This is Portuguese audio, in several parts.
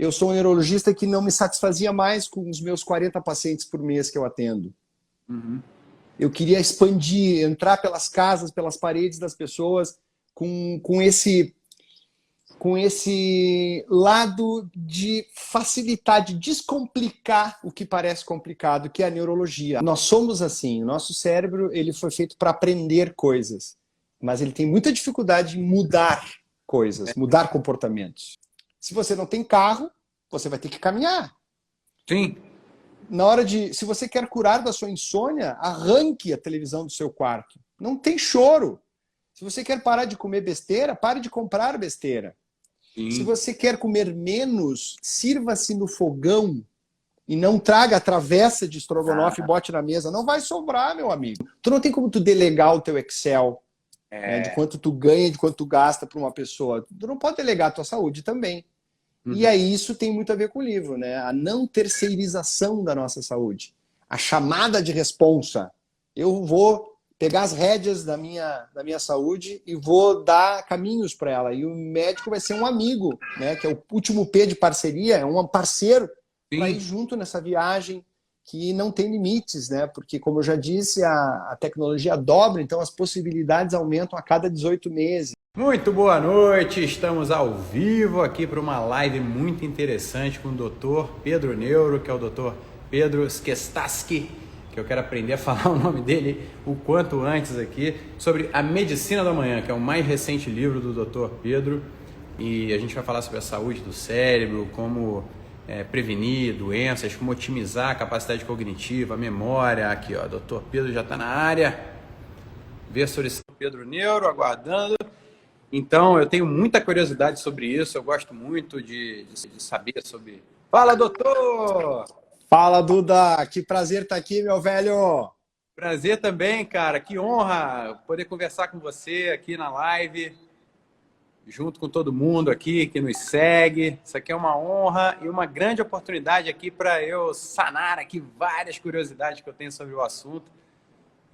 eu sou um neurologista que não me satisfazia mais com os meus 40 pacientes por mês que eu atendo. Uhum. Eu queria expandir, entrar pelas casas, pelas paredes das pessoas com esse lado de facilitar, de descomplicar o que parece complicado, que é a neurologia. Nós somos assim, o nosso cérebro ele foi feito para aprender coisas, mas ele tem muita dificuldade em mudar coisas, mudar comportamentos. Se você não tem carro, você vai ter que caminhar. Sim. Se você quer curar da sua insônia, arranque a televisão do seu quarto. Não tem choro. Se você quer parar de comer besteira, pare de comprar besteira. Sim. Se você quer comer menos, sirva-se no fogão e não traga a travessa de estrogonofe e bote na mesa. Não vai sobrar, meu amigo. Tu não tem como tu delegar o teu Excel, né, de quanto tu ganha, de quanto tu gasta para uma pessoa. Tu não pode delegar a tua saúde também. Uhum. E aí isso tem muito a ver com o livro, né? A não terceirização da nossa saúde. A chamada de responsa. Eu vou pegar as rédeas da minha saúde e vou dar caminhos para ela. E o médico vai ser um amigo, né? Que é o último P de parceria, é um parceiro para ir junto nessa viagem que não tem limites, né? Porque, como eu já disse, a tecnologia dobra, então as possibilidades aumentam a cada 18 meses. Muito boa noite, estamos ao vivo aqui para uma live muito interessante com o Dr. Pedro Neuro, que é o Dr. Pedro Skestaski, que eu quero aprender a falar o nome dele o quanto antes aqui, sobre a Medicina do Amanhã, que é o mais recente livro do Dr. Pedro, e a gente vai falar sobre a saúde do cérebro, como prevenir doenças, como otimizar a capacidade cognitiva, a memória. Aqui, ó, Dr. Pedro já está na área, ver sobre Pedro Neuro, aguardando. Então, eu tenho muita curiosidade sobre isso, eu gosto muito de saber sobre... Fala, doutor! Fala, Duda! Que prazer estar aqui, meu velho! Prazer também, cara. Que honra poder conversar com você aqui na live, junto com todo mundo aqui que nos segue. Isso aqui é uma honra e uma grande oportunidade aqui para eu sanar aqui várias curiosidades que eu tenho sobre o assunto.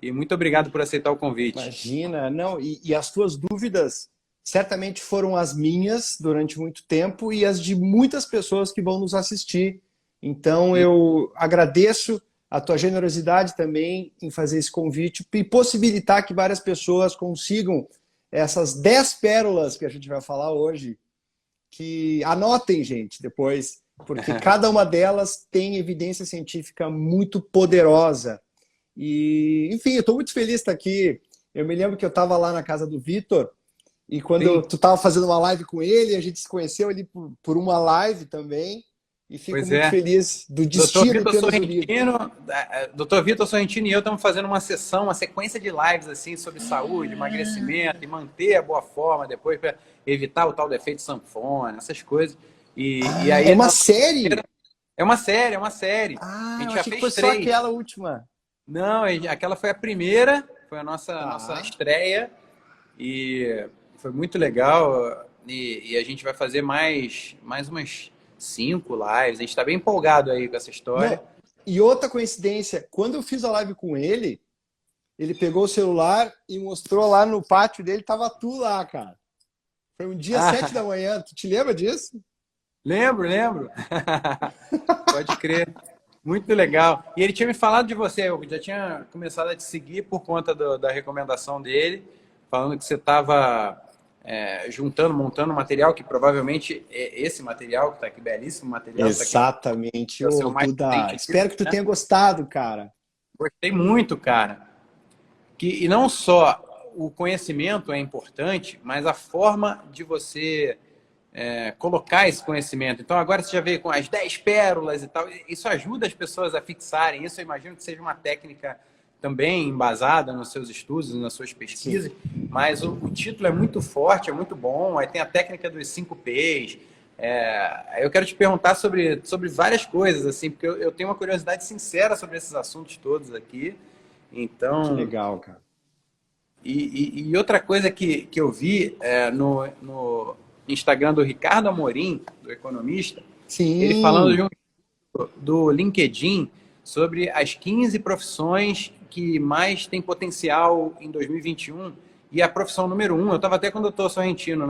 E muito obrigado por aceitar o convite. Imagina, não, e as tuas dúvidas certamente foram as minhas durante muito tempo e as de muitas pessoas que vão nos assistir. Então, eu agradeço a tua generosidade também em fazer esse convite e possibilitar que várias pessoas consigam essas 10 pérolas que a gente vai falar hoje, que anotem, gente, depois, porque cada uma delas tem evidência científica muito poderosa. E, enfim, eu estou muito feliz de estar aqui. Eu me lembro que eu estava lá na casa do Vitor, e quando tu estava fazendo uma live com ele, a gente se conheceu ali por uma live também, e fico muito feliz do destino ter nos unido. Doutor Vitor Sorrentino e eu estamos fazendo uma sessão, uma sequência de lives assim, sobre saúde, emagrecimento, e manter a boa forma depois para evitar o tal do efeito sanfona, essas coisas. E aí, é uma série? É uma série, é uma série. Ah, a gente já fez só aquela última. Não, aquela foi a primeira, foi a nossa estreia, e foi muito legal, e a gente vai fazer mais umas 5 lives, a gente está bem empolgado aí com essa história. Não, e outra coincidência, quando eu fiz a live com ele, ele pegou o celular e mostrou lá no pátio dele, tava tu lá, cara. Foi um dia 7 da manhã, tu te lembra disso? Lembro. Pode crer. Muito legal. E ele tinha me falado de você, eu já tinha começado a te seguir por conta da recomendação dele, falando que você estava montando material, que provavelmente é esse material que está aqui, belíssimo material. Exatamente. Tá aqui, Duda, espero que tu tenha gostado, cara. Gostei muito, cara. E não só o conhecimento é importante, mas a forma de você... colocar esse conhecimento. Então agora você já veio com as 10 pérolas e tal, isso ajuda as pessoas a fixarem isso. Eu imagino que seja uma técnica também embasada nos seus estudos, nas suas pesquisas. Sim. Mas o título é muito forte, é muito bom. Aí tem a técnica dos 5 P's. Eu quero te perguntar sobre várias coisas, assim, porque eu tenho uma curiosidade sincera sobre esses assuntos todos aqui. Então, que legal, cara. E outra coisa que eu vi no Instagram do Ricardo Amorim, do economista, sim, ele falando do LinkedIn sobre as 15 profissões que mais têm potencial em 2021 e a profissão número 1. Eu estava até com o doutor Sorrentino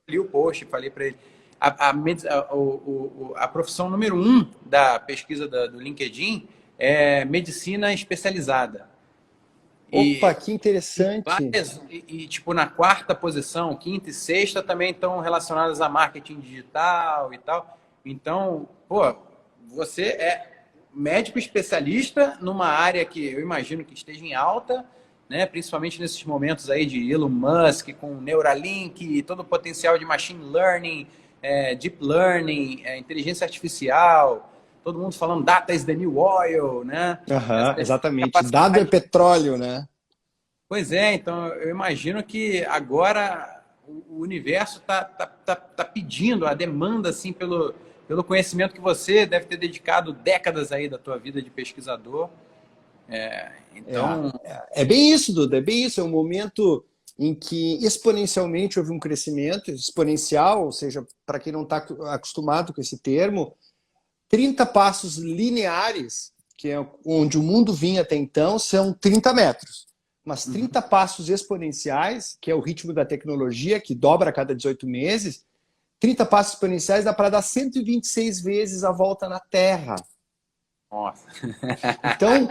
li o post, falei para ele. a profissão número 1 da pesquisa do LinkedIn é medicina especializada. Opa, que interessante. Tipo, na quarta posição, quinta e sexta também estão relacionadas a marketing digital e tal. Então, pô, você é médico especialista numa área que eu imagino que esteja em alta, né? Principalmente nesses momentos aí de Elon Musk com Neuralink e todo o potencial de machine learning, deep learning, inteligência artificial. Todo mundo falando data is the new oil, né? Exatamente. Dado é petróleo, né? Pois é, então eu imagino que agora o universo tá pedindo a demanda assim pelo conhecimento que você deve ter dedicado décadas aí da tua vida de pesquisador. É bem isso, Duda, é bem isso. É um momento em que exponencialmente houve um crescimento exponencial, ou seja, para quem não está acostumado com esse termo, 30 passos lineares, que é onde o mundo vinha até então, são 30 metros. Mas 30 passos exponenciais, que é o ritmo da tecnologia, que dobra a cada 18 meses, 30 passos exponenciais dá para dar 126 vezes a volta na Terra. Nossa. Então,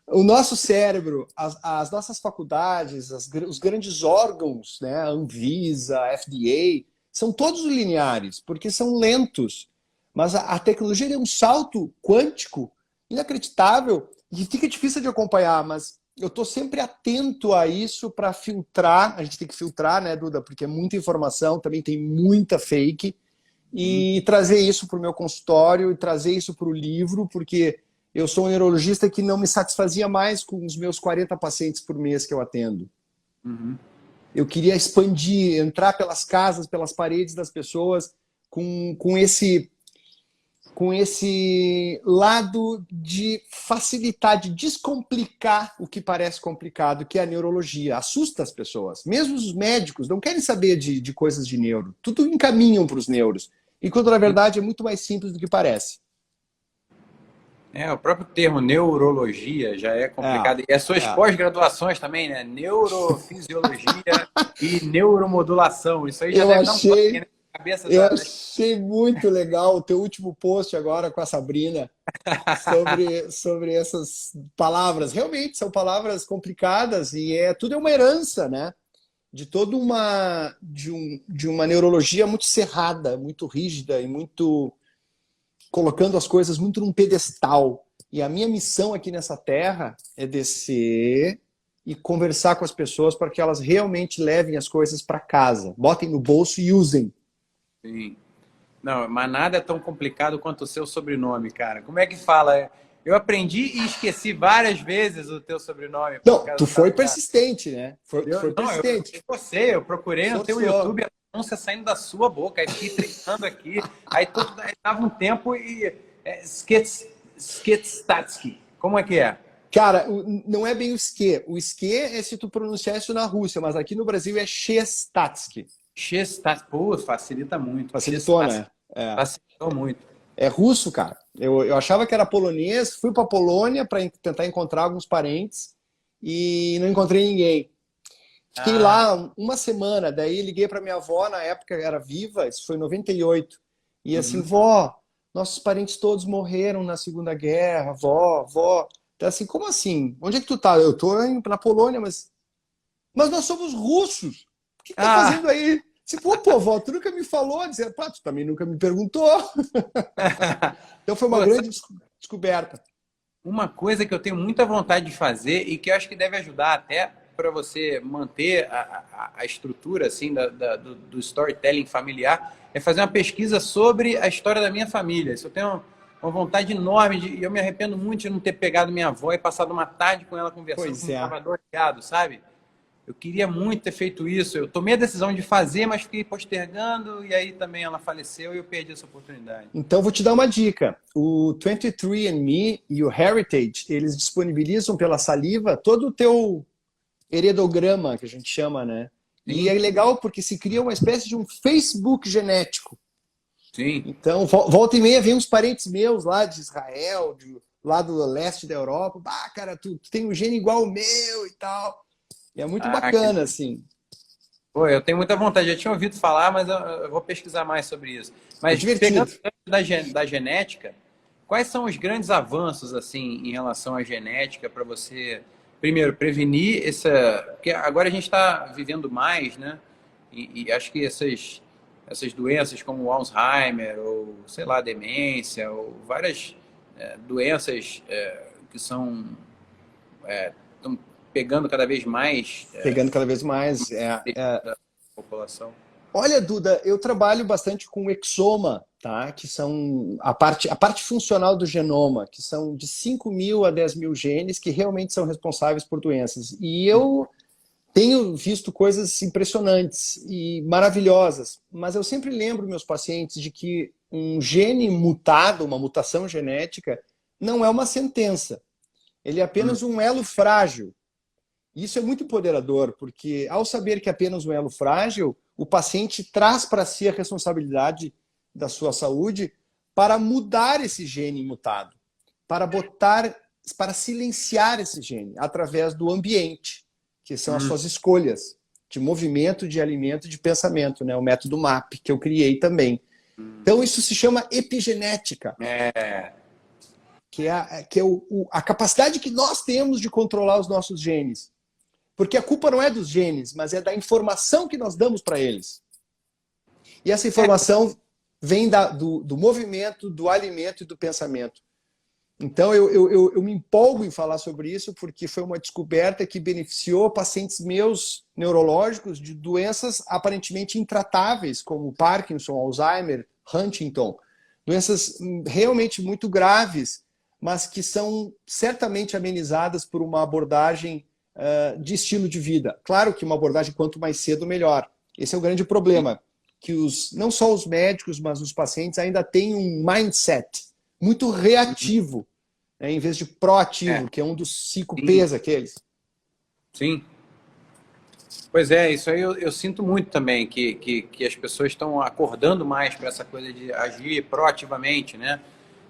o nosso cérebro, as nossas faculdades, os grandes órgãos, né, a Anvisa, a FDA, são todos lineares, porque são lentos. Mas a tecnologia é um salto quântico inacreditável e fica difícil de acompanhar, mas eu estou sempre atento a isso para filtrar. A gente tem que filtrar, né, Duda? Porque é muita informação, também tem muita fake. E trazer isso para o meu consultório e trazer isso para o livro, porque eu sou um neurologista que não me satisfazia mais com os meus 40 pacientes por mês que eu atendo. Eu queria expandir, entrar pelas casas, pelas paredes das pessoas com esse lado de facilitar, de descomplicar o que parece complicado, que é a neurologia. Assusta as pessoas. Mesmo os médicos não querem saber de coisas de neuro. Tudo encaminham para os neuros. Enquanto, na verdade, é muito mais simples do que parece. O próprio termo neurologia já é complicado. E as suas pós-graduações também, né? Neurofisiologia e neuromodulação. Isso aí já deve dar um toque, né? Eu achei muito legal o teu último post agora com a Sabrina sobre essas palavras. Realmente são palavras complicadas e tudo é uma herança, né? De toda de uma neurologia muito cerrada, muito rígida e muito colocando as coisas muito num pedestal. E a minha missão aqui nessa terra é descer e conversar com as pessoas para que elas realmente levem as coisas para casa, botem no bolso e usem. Sim. Não, mas nada é tão complicado quanto o seu sobrenome, cara. Como é que fala? Eu aprendi e esqueci várias vezes o teu sobrenome. Não, tu foi persistente, né? Foi persistente. Eu procurei no teu YouTube a pronúncia saindo da sua boca, aí fiquei treinando aqui, aí tava um tempo e... Sketstatsky. Como é que é? Cara, não é bem o Ske. O Ske é se tu pronunciar isso na Rússia, mas aqui no Brasil é Chestatsky. Pô, facilita muito. Facilitou, né? Facilitou muito. É russo, cara. Eu achava que era polonês, fui para Polônia para tentar encontrar alguns parentes e não encontrei ninguém. Fiquei lá uma semana, daí liguei para minha avó, na época era viva, isso foi em 98. E assim, vó, nossos parentes todos morreram na Segunda Guerra, vó. Então assim, como assim? Onde é que tu tá? Eu tô na Polônia, mas nós somos russos. O que tá fazendo aí? Tipo, pô, vó, tu nunca me falou, dizer, pá, tu também nunca me perguntou. Então foi uma grande descoberta. Uma coisa que eu tenho muita vontade de fazer e que eu acho que deve ajudar até para você manter a estrutura assim, do storytelling familiar é fazer uma pesquisa sobre a história da minha família. Isso eu tenho uma vontade enorme e eu me arrependo muito de não ter pegado minha avó e passado uma tarde com ela conversando com um gravador ligado, sabe? Eu queria muito ter feito isso. Eu tomei a decisão de fazer, mas fiquei postergando e aí também ela faleceu e eu perdi essa oportunidade. Então, vou te dar uma dica. O 23andMe e o Heritage, eles disponibilizam pela saliva todo o teu heredograma, que a gente chama, né? Sim. E é legal porque se cria uma espécie de um Facebook genético. Sim. Então, volta e meia vem uns parentes meus lá de Israel, lá do leste da Europa. Ah, cara, tu tem um gene igual ao meu e tal. E é muito bacana, assim. Pô, eu tenho muita vontade, já tinha ouvido falar, mas eu vou pesquisar mais sobre isso. É Mas divertido. pegando o gancho da genética, quais são os grandes avanços assim em relação à genética para você, primeiro, prevenir essa. Porque agora a gente está vivendo mais, né? E acho que essas doenças como o Alzheimer, ou sei lá, demência, ou várias doenças que são estão pegando cada vez mais Pegando cada vez mais. da população. Olha, Duda, eu trabalho bastante com exoma, tá? Que são a parte funcional do genoma, que são de 5.000 a 10.000 genes que realmente são responsáveis por doenças. E eu tenho visto coisas impressionantes e maravilhosas, mas eu sempre lembro meus pacientes de que um gene mutado, uma mutação genética, não é uma sentença. Ele é apenas um elo frágil. Isso é muito empoderador, porque ao saber que é apenas um elo frágil, o paciente traz para si a responsabilidade da sua saúde para mudar esse gene mutado, para silenciar esse gene através do ambiente, que são as suas escolhas de movimento, de alimento, de pensamento, né? O método MAP, que eu criei também. Então isso se chama epigenética. Que é a capacidade que nós temos de controlar os nossos genes. Porque a culpa não é dos genes, mas é da informação que nós damos para eles. E essa informação vem do movimento, do alimento e do pensamento. Então eu me empolgo em falar sobre isso porque foi uma descoberta que beneficiou pacientes meus neurológicos de doenças aparentemente intratáveis, como Parkinson, Alzheimer, Huntington. Doenças realmente muito graves, mas que são certamente amenizadas por uma abordagem de estilo de vida. Claro que uma abordagem quanto mais cedo, melhor. Esse é o grande problema, que não só os médicos, mas os pacientes ainda têm um mindset muito reativo, né, em vez de proativo, que é um dos 5 P's aqueles. Sim. Pois é, isso aí eu sinto muito também, que as pessoas estão acordando mais para essa coisa de agir proativamente, né?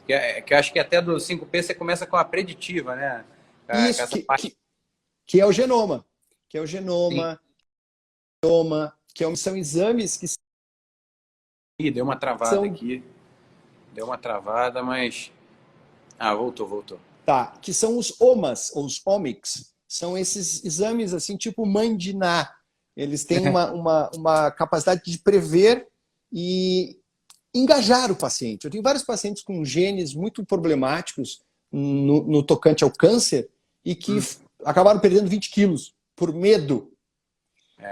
Que eu acho que até do 5P você começa com a preditiva, né? Isso, que é o genoma. Que é o genoma, são exames que Ih, deu uma travada aqui. Deu uma travada, mas... Ah, voltou. Tá, que são os OMAs, ou os omics. São esses exames assim, tipo mãe de Ná. Eles têm uma capacidade de prever e engajar o paciente. Eu tenho vários pacientes com genes muito problemáticos no tocante ao câncer e que acabaram perdendo 20 quilos por medo.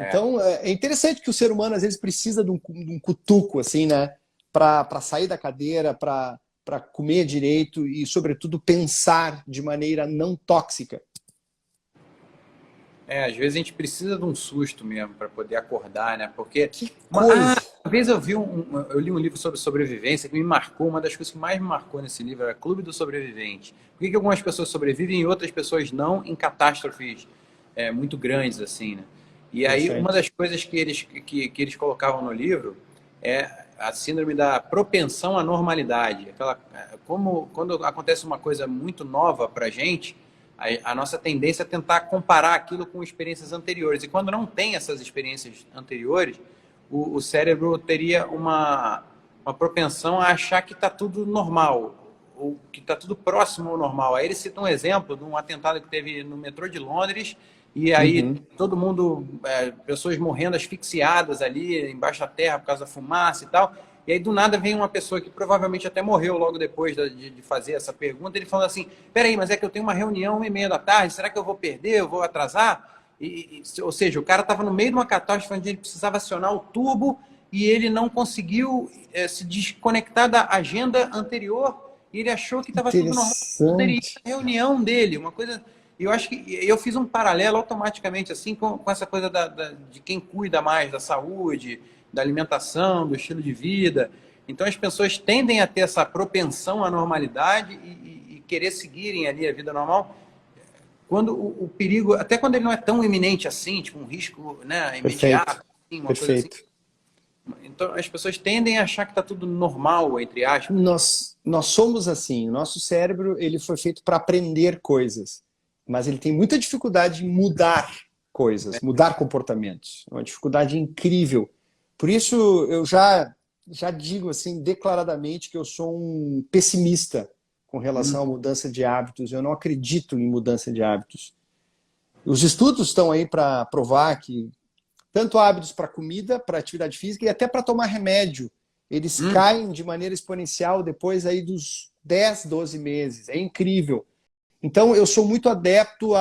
Então, é interessante que o ser humano, às vezes, precisa de um cutuco, assim, né? Para sair da cadeira, para comer direito e, sobretudo, pensar de maneira não tóxica. Às vezes a gente precisa de um susto mesmo para poder acordar, né? Porque Coisa. uma vez eu li um livro sobre sobrevivência que me marcou, uma das coisas que mais me marcou nesse livro era Clube do Sobrevivente. Por que algumas pessoas sobrevivem e outras pessoas não em catástrofes muito grandes, assim, né? E aí uma das coisas que eles colocavam no livro é a síndrome da propensão à normalidade. Quando acontece uma coisa muito nova para a gente, a nossa tendência é tentar comparar aquilo com experiências anteriores. E quando não tem essas experiências anteriores, o cérebro teria uma propensão a achar que está tudo normal, ou que está tudo próximo ao normal. Aí ele cita um exemplo de um atentado que teve no metrô de Londres, e aí todo mundo, pessoas morrendo asfixiadas ali embaixo da terra por causa da fumaça e tal. E aí, do nada, vem uma pessoa que provavelmente até morreu logo depois de fazer essa pergunta. Ele falou assim, peraí, mas é que eu tenho uma reunião 1h30 da tarde, será que eu vou perder, eu vou atrasar? Ou seja, o cara estava no meio de uma catástrofe onde ele precisava acionar o turbo e ele não conseguiu se desconectar da agenda anterior e ele achou que estava tudo normal. Poderia ir na reunião dele, uma coisa... Eu acho que eu fiz um paralelo automaticamente assim com essa coisa de quem cuida mais da saúde, da alimentação, do estilo de vida. Então as pessoas tendem a ter essa propensão à normalidade e querer seguirem ali a vida normal, quando o perigo, até quando ele não é tão iminente assim, tipo um risco, né, imediato, assim, uma coisa assim. Então as pessoas tendem a achar que está tudo normal, entre aspas. Nós somos assim, o nosso cérebro ele foi feito para aprender coisas, mas ele tem muita dificuldade em mudar coisas, mudar comportamentos. É uma dificuldade incrível. Por isso, eu já digo assim, declaradamente que eu sou um pessimista com relação à mudança de hábitos. Eu não acredito em mudança de hábitos. Os estudos estão aí para provar que tanto hábitos para comida, para atividade física e até para tomar remédio, eles caem de maneira exponencial depois aí dos 10, 12 meses. É incrível. Então, eu sou muito adepto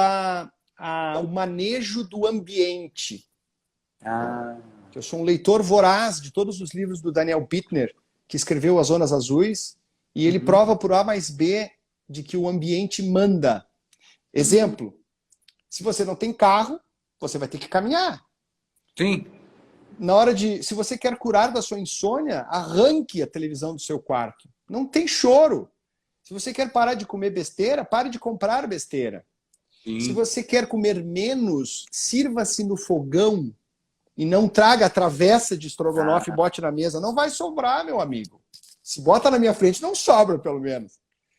ao manejo do ambiente. Eu sou um leitor voraz de todos os livros do Daniel Bittner, que escreveu As Zonas Azuis, e ele prova por A mais B de que o ambiente manda. Exemplo, se você não tem carro, você vai ter que caminhar. Sim. Se você quer curar da sua insônia, arranque a televisão do seu quarto. Não tem choro. Se você quer parar de comer besteira, pare de comprar besteira. Sim. Se você quer comer menos, sirva-se no fogão e não traga a travessa de estrogonofe e bote na mesa. Não vai sobrar, meu amigo. Se bota na minha frente, não sobra, pelo menos.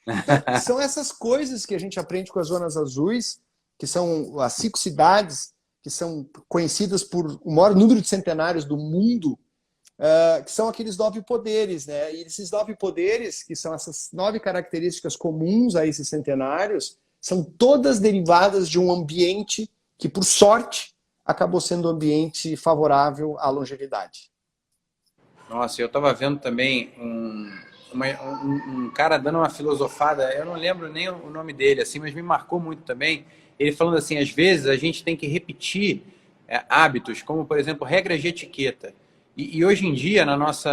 Então, são essas coisas que a gente aprende com as Zonas Azuis, que são as 5 cidades que são conhecidas por o maior número de centenários do mundo, que são aqueles 9 poderes, né? E esses 9 poderes, que são essas 9 características comuns a esses centenários, são todas derivadas de um ambiente que, por sorte, acabou sendo um ambiente favorável à longevidade. Nossa, eu estava vendo também um cara dando uma filosofada, eu não lembro nem o nome dele, assim, mas me marcou muito também. Ele falando assim, às vezes a gente tem que repetir hábitos, como, por exemplo, regras de etiqueta. E hoje em dia, nos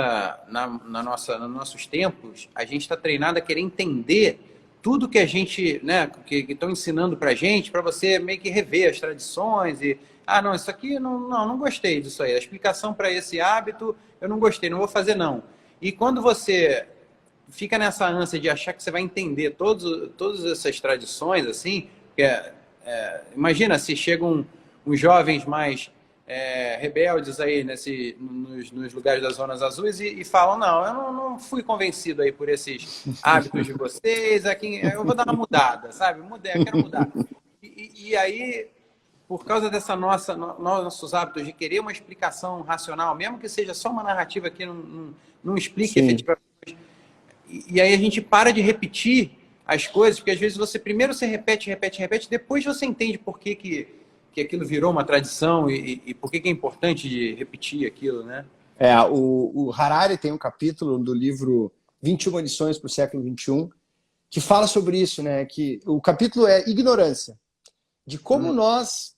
nossos tempos, a gente está treinado a querer entender tudo que a gente, né, que estão ensinando para a gente, para você meio que rever as tradições e não, isso aqui não gostei disso aí. A explicação para esse hábito eu não gostei, não vou fazer não. E quando você fica nessa ânsia de achar que você vai entender todas essas tradições, assim, imagina se chegam uns jovens mais rebeldes aí nos lugares das Zonas Azuis e falam, não, eu não fui convencido aí por esses hábitos de vocês, aqui, eu vou dar uma mudada, sabe? Eu quero mudar. E aí, por causa dessa nossos hábitos de querer uma explicação racional, mesmo que seja só uma narrativa que não explique efetivamente, e aí a gente para de repetir as coisas, porque às vezes você repete, depois você entende por que aquilo virou uma tradição e por que é importante de repetir aquilo, né? O Harari tem um capítulo do livro 21 lições para o século XXI que fala sobre isso, né? Que o capítulo é ignorância, de como nós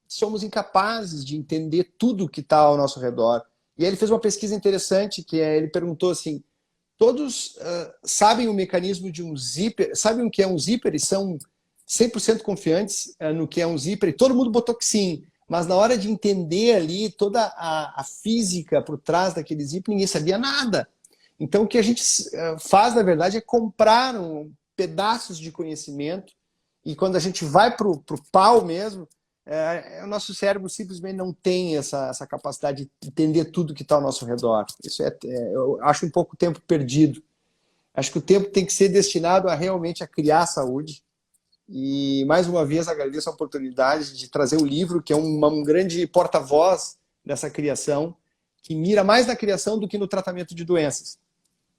somos incapazes de entender tudo que está ao nosso redor. E aí ele fez uma pesquisa interessante, ele perguntou assim, todos sabem o mecanismo de um zíper, sabem o que é um zíper e são 100% confiantes no que é um zíper, e todo mundo botou que sim, mas na hora de entender ali toda a física por trás daquele zíper, ninguém sabia nada. Então o que a gente faz, na verdade, é comprar pedaços de conhecimento, e quando a gente vai para o pau mesmo, o nosso cérebro simplesmente não tem essa capacidade de entender tudo que está ao nosso redor. Isso eu acho um pouco tempo perdido. Acho que o tempo tem que ser destinado realmente a criar saúde. E, mais uma vez, agradeço a oportunidade de trazer o livro, que é um grande porta-voz dessa criação, que mira mais na criação do que no tratamento de doenças.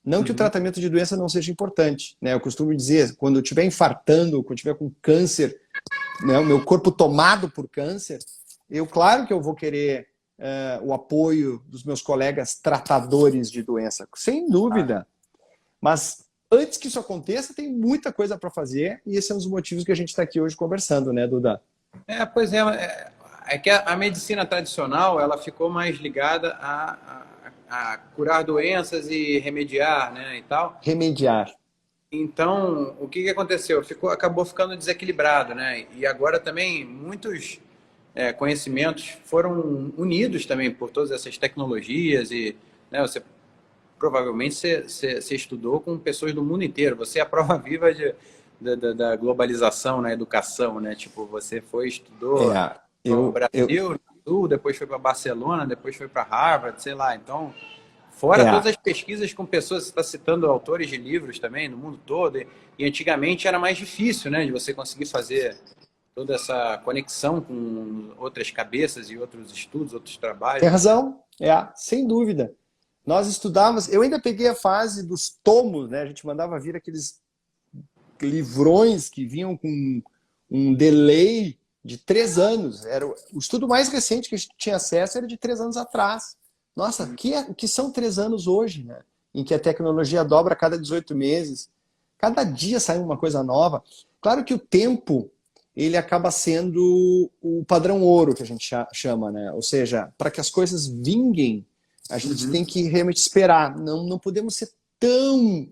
Não que o tratamento de doença não seja importante, né? Eu costumo dizer, quando eu estiver infartando, quando eu estiver com câncer, né, o meu corpo tomado por câncer, claro que eu vou querer o apoio dos meus colegas tratadores de doença, sem dúvida. Mas antes que isso aconteça, tem muita coisa para fazer, e esse é um dos motivos que a gente está aqui hoje conversando, né, Duda? Pois é que a medicina tradicional, ela ficou mais ligada a curar doenças e remediar, né, e tal. Remediar. Então, o que aconteceu? Acabou ficando desequilibrado, né? E agora também muitos conhecimentos foram unidos também por todas essas tecnologias e, né, provavelmente você estudou com pessoas do mundo inteiro. Você é a prova viva da globalização na educação, né? Tipo, você estudou no Brasil, no Sul, depois foi para Barcelona, depois foi para Harvard, sei lá. Então, fora todas as pesquisas com pessoas, você está citando autores de livros também no mundo todo, e antigamente era mais difícil, né, de você conseguir fazer toda essa conexão com outras cabeças e outros estudos, outros trabalhos. Tem razão, sem dúvida. Nós estudávamos, eu ainda peguei a fase dos tomos, né? A gente mandava vir aqueles livrões que vinham com um delay de 3 anos. Era o estudo mais recente que a gente tinha acesso era de 3 anos atrás. Nossa, o que são 3 anos hoje, né? Em que a tecnologia dobra a cada 18 meses. Cada dia sai uma coisa nova. Claro que o tempo, ele acaba sendo o padrão ouro, que a gente chama, né? Ou seja, para que as coisas vinguem, a gente tem que realmente esperar. Não podemos ser tão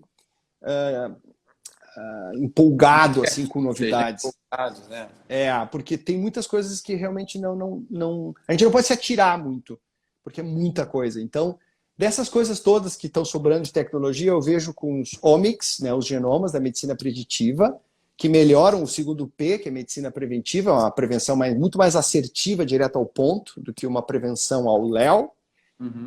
empolgado assim com novidades. Empolgados, né? Porque tem muitas coisas que realmente não... A gente não pode se atirar muito, porque é muita coisa. Então, dessas coisas todas que estão sobrando de tecnologia, eu vejo com os omics, né, os genomas da medicina preditiva, que melhoram o segundo P, que é medicina preventiva, uma prevenção muito mais assertiva, direta ao ponto, do que uma prevenção ao léu.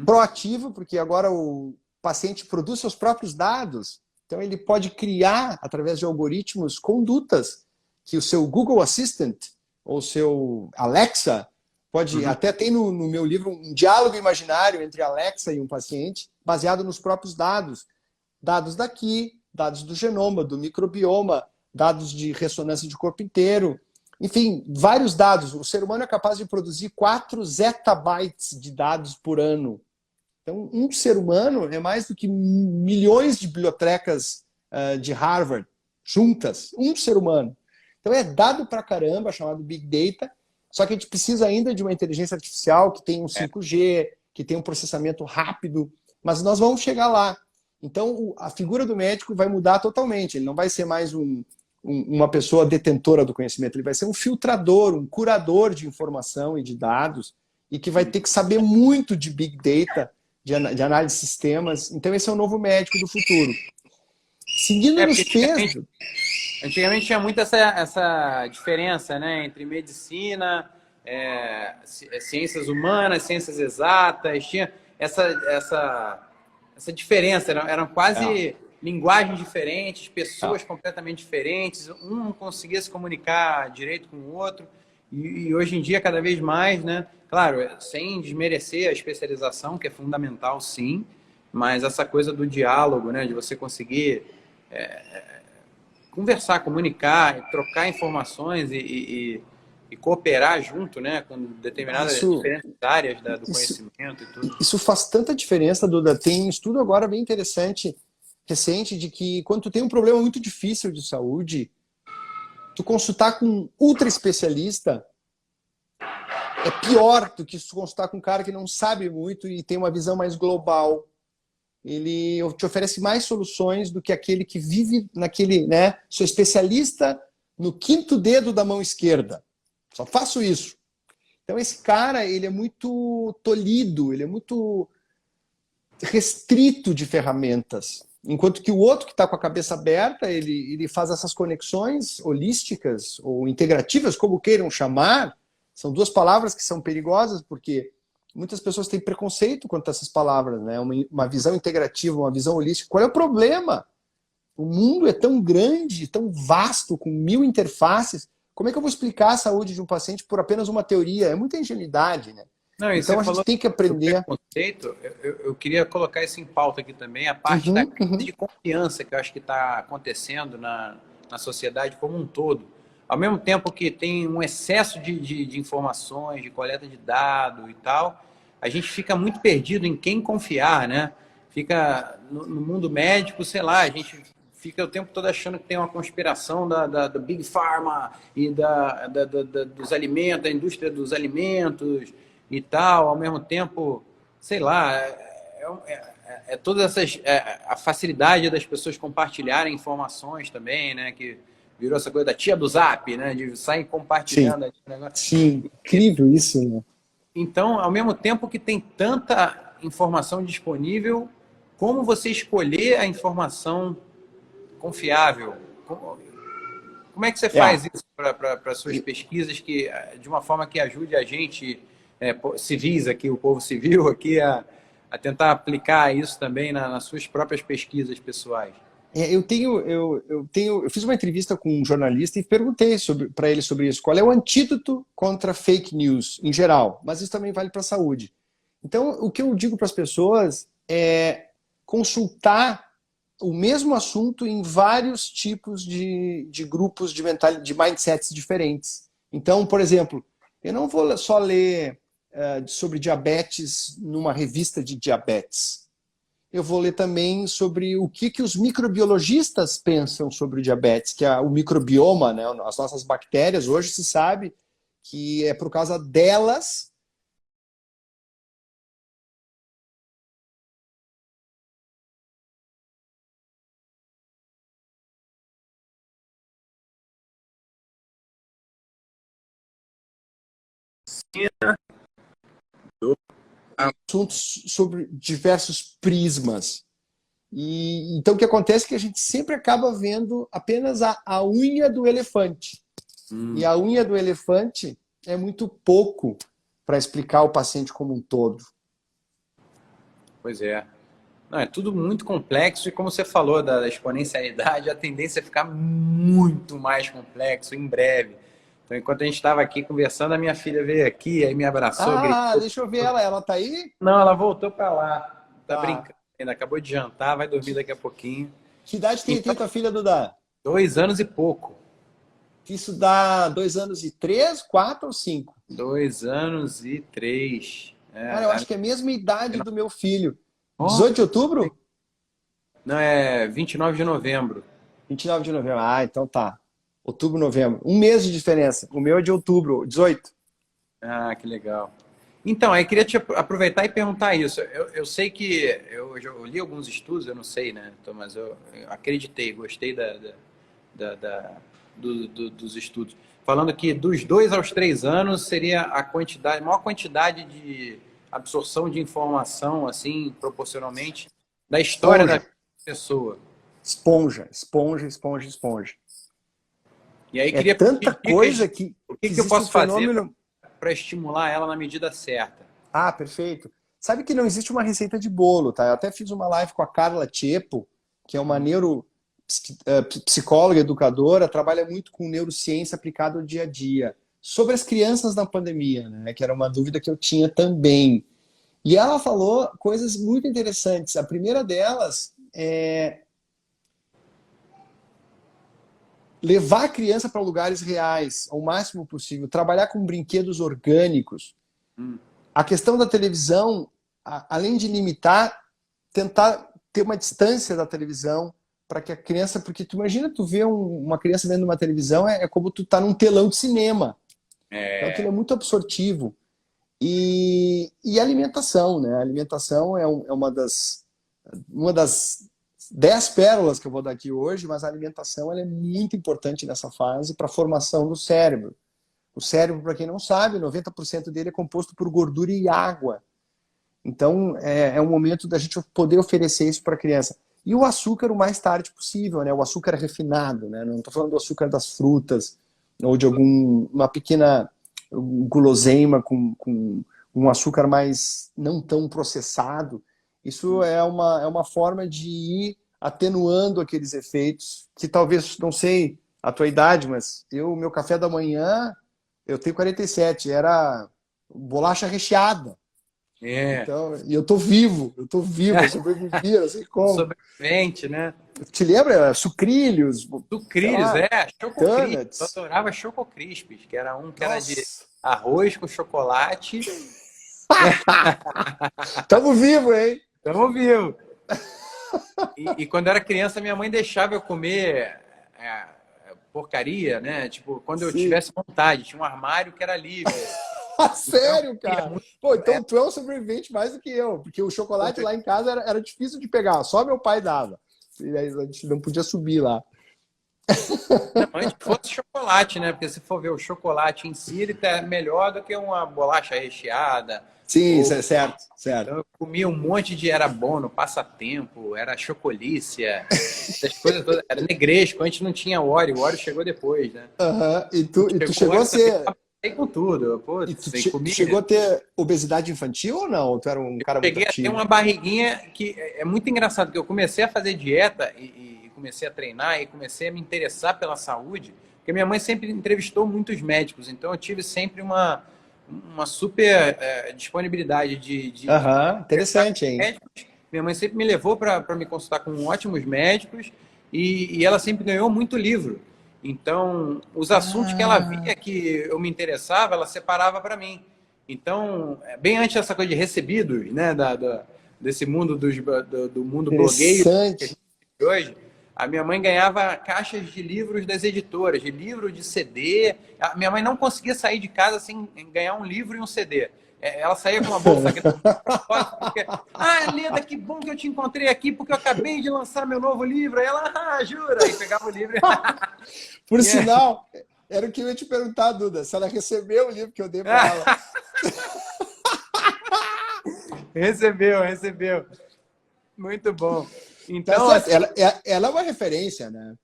Proativa, porque agora o paciente produz seus próprios dados, então ele pode criar, através de algoritmos, condutas que o seu Google Assistant ou seu Alexa pode... Até tem no meu livro um diálogo imaginário entre Alexa e um paciente, baseado nos próprios dados. Dados daqui, dados do genoma, do microbioma, dados de ressonância de corpo inteiro. Enfim, vários dados. O ser humano é capaz de produzir 4 zettabytes de dados por ano. Então, um ser humano é mais do que milhões de bibliotecas de Harvard juntas. Um ser humano. Então, é dado pra caramba, chamado Big Data, só que a gente precisa ainda de uma inteligência artificial que tenha um 5G, que tenha um processamento rápido, mas nós vamos chegar lá. Então, a figura do médico vai mudar totalmente. Ele não vai ser mais uma pessoa detentora do conhecimento, ele vai ser um filtrador, um curador de informação e de dados, e que vai ter que saber muito de Big Data, de análise de sistemas. Então, esse é o novo médico do futuro. Seguindo nos pesos... Antigamente tinha muito essa diferença, né, entre medicina, ciências humanas, ciências exatas, tinha essa diferença, eram quase linguagens diferentes, pessoas completamente diferentes, um não conseguia se comunicar direito com o outro, e hoje em dia cada vez mais, né, claro, sem desmerecer a especialização, que é fundamental sim, mas essa coisa do diálogo, né, de você conseguir conversar, comunicar, trocar informações e cooperar junto, né, com determinadas diferentes áreas do conhecimento e tudo. Isso faz tanta diferença, Duda. Tem um estudo agora bem interessante, recente, de que quando tu tem um problema muito difícil de saúde, tu consultar com um ultra especialista é pior do que tu consultar com um cara que não sabe muito e tem uma visão mais global. Ele te oferece mais soluções do que aquele que vive naquele, né? Sou especialista no 5º dedo da mão esquerda. Só faço isso. Então esse cara, ele é muito tolhido, ele é muito restrito de ferramentas. Enquanto que o outro que está com a cabeça aberta, ele faz essas conexões holísticas ou integrativas, como queiram chamar. São 2 palavras que são perigosas, porque muitas pessoas têm preconceito quanto a essas palavras, né? Uma visão integrativa, uma visão holística. Qual é o problema? O mundo é tão grande, tão vasto, com 1000 interfaces. Como é que eu vou explicar a saúde de um paciente por apenas uma teoria? É muita ingenuidade, né? Não, então a gente tem que aprender. Preconceito, eu queria colocar isso em pauta aqui também, a parte da crise de confiança que eu acho que está acontecendo na sociedade como um todo. Ao mesmo tempo que tem um excesso de informações, de coleta de dados e tal, a gente fica muito perdido em quem confiar, né? Fica no mundo médico, sei lá, a gente fica o tempo todo achando que tem uma conspiração da Big Pharma e dos alimentos, da indústria dos alimentos e tal. Ao mesmo tempo, sei lá, todas essas... a facilidade das pessoas compartilharem informações também, né? Que virou essa coisa da tia do Zap, né? De sair compartilhando. Sim, incrível isso, né? Então, ao mesmo tempo que tem tanta informação disponível, como você escolher a informação confiável? Como é que você faz isso para suas pesquisas de uma forma que ajude a gente, civis aqui, o povo civil aqui, a tentar aplicar isso também nas suas próprias pesquisas pessoais? Eu fiz uma entrevista com um jornalista e perguntei para ele sobre isso. Qual é o antídoto contra fake news em geral? Mas isso também vale para a saúde. Então, o que eu digo para as pessoas é consultar o mesmo assunto em vários tipos de grupos de mindsets diferentes. Então, por exemplo, eu não vou só ler sobre diabetes numa revista de diabetes. Eu vou ler também sobre o que os microbiologistas pensam sobre o diabetes, que é o microbioma, né? As nossas bactérias. Hoje se sabe que é por causa delas assuntos sobre diversos prismas. E então o que acontece é que a gente sempre acaba vendo apenas a unha do elefante. E a unha do elefante é muito pouco para explicar o paciente como um todo. Pois é. Não, é tudo muito complexo e como você falou da exponencialidade, a tendência é ficar muito mais complexo em breve. Então, enquanto a gente estava aqui conversando, a minha filha veio aqui, aí me abraçou, gritou. Deixa eu ver ela. Ela tá aí? Não, ela voltou para lá. Tá brincando ainda, acabou de jantar, vai dormir daqui a pouquinho. Que idade tem tua filha, Duda? 2 anos e pouco. Isso dá 2 anos e 3, 4 ou 5? 2 anos e 3. Cara, eu acho que é a mesma idade do meu filho. Oh. 18 de outubro? Não, é 29 de novembro. 29 de novembro. Ah, então tá. Outubro, novembro. 1 mês de diferença. O meu é de outubro, 18. Ah, que legal. Então, aí queria te aproveitar e perguntar isso. Eu sei que eu li alguns estudos, eu não sei, né? Então, mas eu acreditei, gostei dos estudos. Falando que dos 2 aos 3 anos seria a maior quantidade de absorção de informação, assim, proporcionalmente, da história da pessoa. Esponja, esponja, esponja, esponja. E aí queria tanta coisa que o que eu posso fazer para estimular ela na medida certa? Ah, perfeito. Sabe que não existe uma receita de bolo, tá? Eu até fiz uma live com a Carla Tiepo, que é uma psicóloga, educadora, trabalha muito com neurociência aplicada ao dia a dia, sobre as crianças na pandemia, né? Que era uma dúvida que eu tinha também. E ela falou coisas muito interessantes. A primeira delas é levar a criança para lugares reais, ao máximo possível, trabalhar com brinquedos orgânicos. A questão da televisão, além de limitar, tentar ter uma distância da televisão para que a criança... Porque tu imagina, tu vê uma criança vendo uma televisão, é como tu tá num telão de cinema. Então aquilo é muito absortivo. E alimentação, né? A alimentação é uma das 10 pérolas que eu vou dar aqui hoje, mas a alimentação ela é muito importante nessa fase para a formação do cérebro. O cérebro, para quem não sabe, 90% dele é composto por gordura e água. Então, é um momento da gente poder oferecer isso para a criança. E o açúcar o mais tarde possível, né? O açúcar refinado, né? Não estou falando do açúcar das frutas ou de uma pequena guloseima com um açúcar mais não tão processado. Isso é uma forma de ir atenuando aqueles efeitos que talvez, não sei a tua idade, mas meu café da manhã, eu tenho 47, era bolacha recheada. Então, e eu tô vivo, eu sobrevivi, não sei como. Sobrevivente, né? Te lembra? Sucrilhos. Sucrilhos, Choco Crispis. Eu adorava Choco Crispis, que era que era de arroz com chocolate. Tamo vivo, hein? Tamo vivo. E quando eu era criança, minha mãe deixava eu comer porcaria, né? Tipo, quando eu tivesse vontade. Tinha um armário que era livre. Sério, cara? Pô, então tu é um sobrevivente mais do que eu. Porque o chocolate lá em casa era difícil de pegar. Só meu pai dava. E aí a gente não podia subir lá. Não, antes que fosse chocolate, né? Porque se for ver o chocolate em si, ele tá melhor do que uma bolacha recheada. Sim, certo. Então eu comia um monte era bom no passatempo, era chocolícia, essas coisas todas. Era negresco, antes não tinha Oreo, o Oreo chegou depois, né? E tu chegou a ser... com tudo. Pô, e tu chegou a ter obesidade infantil ou não? Tu era um cara muito ativo? Cheguei a ter uma barriguinha que é muito engraçado, porque eu comecei a fazer dieta e comecei a treinar e comecei a me interessar pela saúde, porque minha mãe sempre entrevistou muitos médicos, então eu tive sempre uma super disponibilidade de Interessante, hein? médicos. Minha mãe sempre me levou para me consultar com ótimos médicos e ela sempre ganhou muito livro. Então, os assuntos que ela via que eu me interessava, ela separava para mim. Então, bem antes dessa coisa de recebidos, né, desse mundo do mundo blogueiro que a gente vive hoje, a minha mãe ganhava caixas de livros das editoras, de livro de CD. A minha mãe não conseguia sair de casa sem ganhar um livro e um CD. Ela saía com uma bolsa grande. Porque, Leda, que bom que eu te encontrei aqui, porque eu acabei de lançar meu novo livro. Aí ela, jura? Aí pegava o livro. Por sinal, era o que eu ia te perguntar, Duda, se ela recebeu o livro que eu dei para ela. Recebeu. Muito bom. Então, tá certo. Ela é uma referência, né?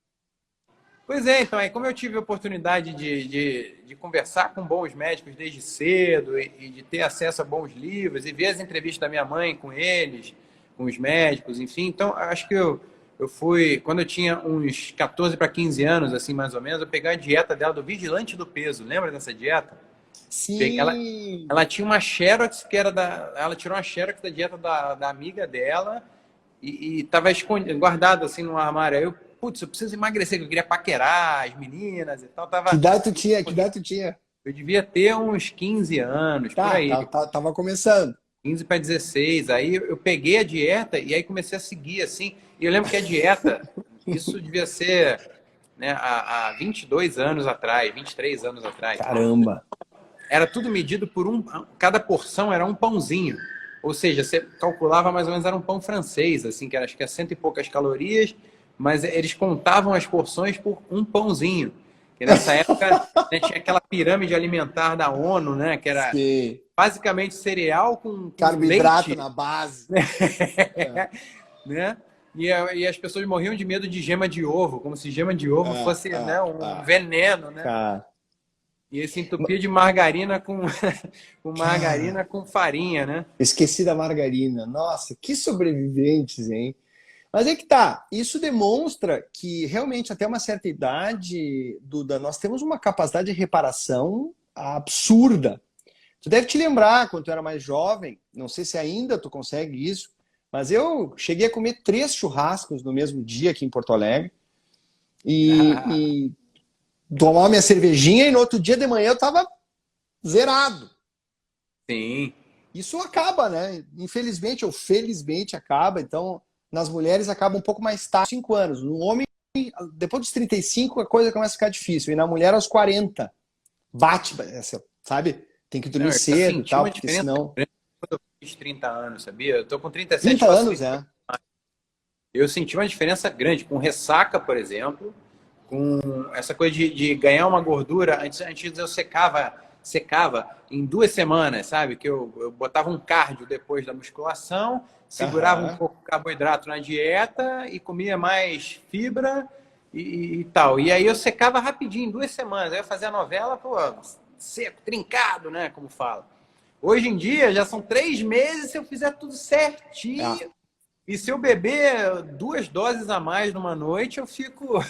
Pois é, então, aí como eu tive a oportunidade de conversar com bons médicos desde cedo e de ter acesso a bons livros e ver as entrevistas da minha mãe com eles, com os médicos, enfim, então acho que eu fui, quando eu tinha uns 14 para 15 anos, assim, mais ou menos, eu peguei a dieta dela do Vigilante do Peso, lembra dessa dieta? Sim. Ela tinha uma Xerox que era ela tirou uma Xerox da dieta da amiga dela e estava guardado assim no armário. Aí eu preciso emagrecer, que eu queria paquerar as meninas e tal. Que idade tu tinha? Eu devia ter uns 15 anos, por aí. Tava começando. 15 para 16. Aí eu peguei a dieta e aí comecei a seguir, assim. E eu lembro que a dieta, isso devia ser, né, há 22 anos atrás, 23 anos atrás. Caramba! Era tudo medido por cada porção era um pãozinho. Ou seja, você calculava mais ou menos, era um pão francês, assim, que era acho que 100 e poucas calorias, mas eles contavam as porções por um pãozinho. Que nessa época, né, tinha aquela pirâmide alimentar da ONU, né? Que era basicamente cereal com carboidrato leite. Na base. Né? E as pessoas morriam de medo de gema de ovo, como se gema de ovo fosse né, um veneno, né? E esse entupia de margarina com margarina com farinha, né? Esqueci da margarina. Nossa, que sobreviventes, hein? Mas é que tá, isso demonstra que realmente até uma certa idade, Duda, nós temos uma capacidade de reparação absurda. Tu deve te lembrar, quando tu era mais jovem, não sei se ainda tu consegue isso, mas eu cheguei a comer 3 churrascos no mesmo dia aqui em Porto Alegre e tomar minha cervejinha e no outro dia de manhã eu tava zerado. Sim. Isso acaba, né? Infelizmente ou felizmente acaba, então... Nas mulheres acaba um pouco mais tarde, 5 anos. No homem, depois dos 35, a coisa começa a ficar difícil. E na mulher, aos 40. Bate, sabe? Tem que dormir cedo e tal, porque senão... Quando eu fiz 30 anos, sabia? Eu tô com 37. 30 anos, Eu senti uma diferença grande. Com ressaca, por exemplo, com essa coisa de ganhar uma gordura. Antes eu secava em 2 semanas, sabe? Que eu botava um cardio depois da musculação, segurava um pouco o carboidrato na dieta e comia mais fibra e tal. E aí eu secava rapidinho, em 2 semanas. Aí eu fazia a novela, seco, trincado, né? Como fala. Hoje em dia já são 3 meses se eu fizer tudo certinho. E se eu beber 2 doses a mais numa noite, eu fico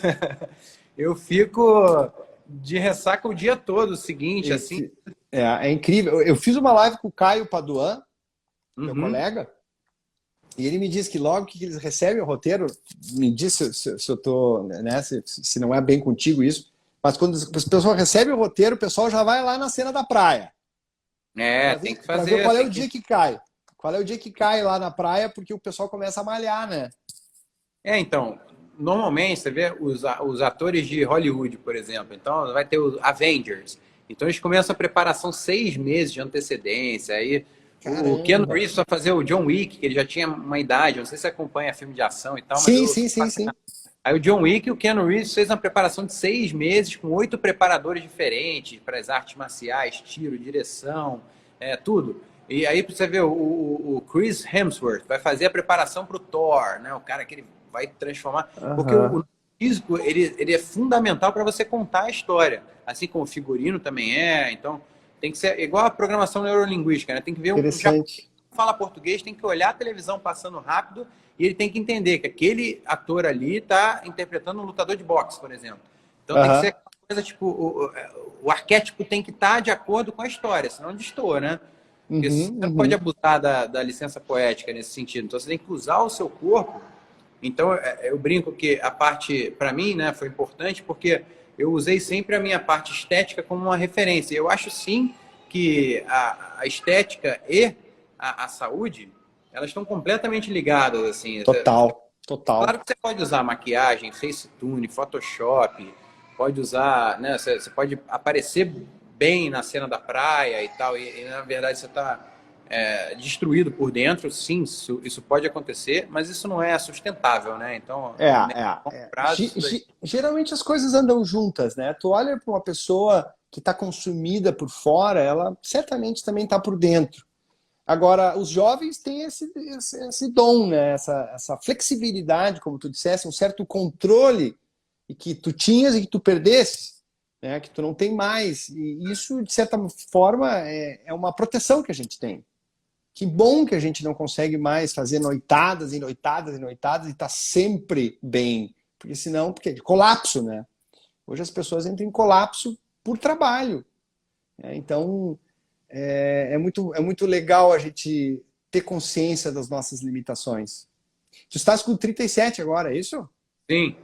de ressaca o dia todo, o seguinte, assim. É incrível. Eu fiz uma live com o Caio Paduan, meu colega, e ele me disse que logo que eles recebem o roteiro, me disse se eu tô, né, se não é bem contigo isso, mas quando as pessoas recebem o roteiro, o pessoal já vai lá na cena da praia. Tem que fazer. Ver qual é o dia que cai. Qual é o dia que cai lá na praia, porque o pessoal começa a malhar, né? Então, normalmente, você vê os atores de Hollywood, por exemplo, então vai ter os Avengers. Então eles começam a preparação 6 meses de antecedência, aí Caramba. O Keanu Reeves vai fazer o John Wick, que ele já tinha uma idade, não sei se você acompanha filme de ação e tal. Sim, mas sim. Aí o John Wick, o Keanu Reeves fez uma preparação de 6 meses com 8 preparadores diferentes para as artes marciais, tiro, direção, tudo. E aí você vê o Chris Hemsworth vai fazer a preparação para o Thor, né? O cara que ele vai transformar. Porque o físico ele é fundamental para você contar a história. Assim como o figurino também é. Então tem que ser igual a programação neurolinguística, né? Tem que ver fala português tem que olhar a televisão passando rápido e ele tem que entender que aquele ator ali está interpretando um lutador de boxe, por exemplo. Então tem que ser aquela coisa, tipo, o arquétipo tem que estar de acordo com a história, senão destoa, né? Porque você não pode abusar da licença poética nesse sentido. Então você tem que usar o seu corpo. Então eu brinco que a parte, para mim, né, foi importante porque eu usei sempre a minha parte estética como uma referência. Eu acho sim que a estética e a saúde, elas estão completamente ligadas, assim. Total. Claro que você pode usar maquiagem, Facetune, Photoshop, pode usar, né? Você pode aparecer bem na cena da praia e tal, e na verdade você está destruído por dentro, sim, isso pode acontecer, mas isso não é sustentável, né? Então, geralmente as coisas andam juntas, né? Tu olha para uma pessoa que está consumida por fora, ela certamente também está por dentro. Agora, os jovens têm esse dom, né? Essa flexibilidade, como tu disseste, um certo controle e que tu tinhas e que tu perdeste, né? Que tu não tem mais. E isso, de certa forma, é uma proteção que a gente tem. Que bom que a gente não consegue mais fazer noitadas e noitadas e noitadas e tá sempre bem. Porque senão, porque é de colapso, né? Hoje as pessoas entram em colapso por trabalho. Então, é muito legal a gente ter consciência das nossas limitações. Tu estás com 37 agora, é isso? Sim.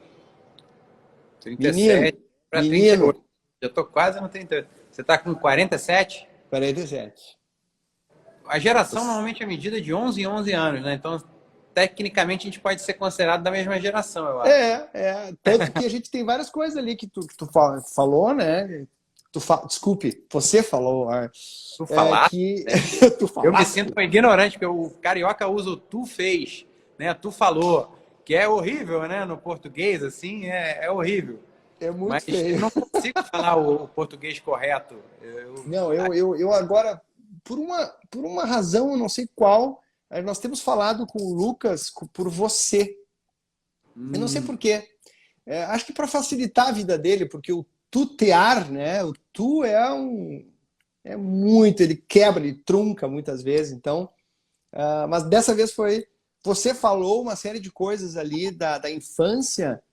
37 para 38. Já tô quase no 38. Você tá com 47? 47. A geração normalmente é medida de 11 em 11 anos, né? Então, tecnicamente, a gente pode ser considerado da mesma geração, eu acho. Tanto que a gente tem várias coisas ali que tu falou, né? Desculpe, você falou. Tu falaste, que... né? tu falaste. Eu me sinto um ignorante, porque o carioca usa o tu fez, né? Tu falou, que é horrível, né? No português, assim, é horrível. É muito Mas feio. eu não consigo falar o português correto. Eu agora, por uma razão, eu não sei qual, nós temos falado com o Lucas por você. Eu não sei por quê. Acho que para facilitar a vida dele, porque o tutear, né? O tu é muito, ele quebra, ele trunca muitas vezes. Então, mas dessa vez você falou uma série de coisas ali da infância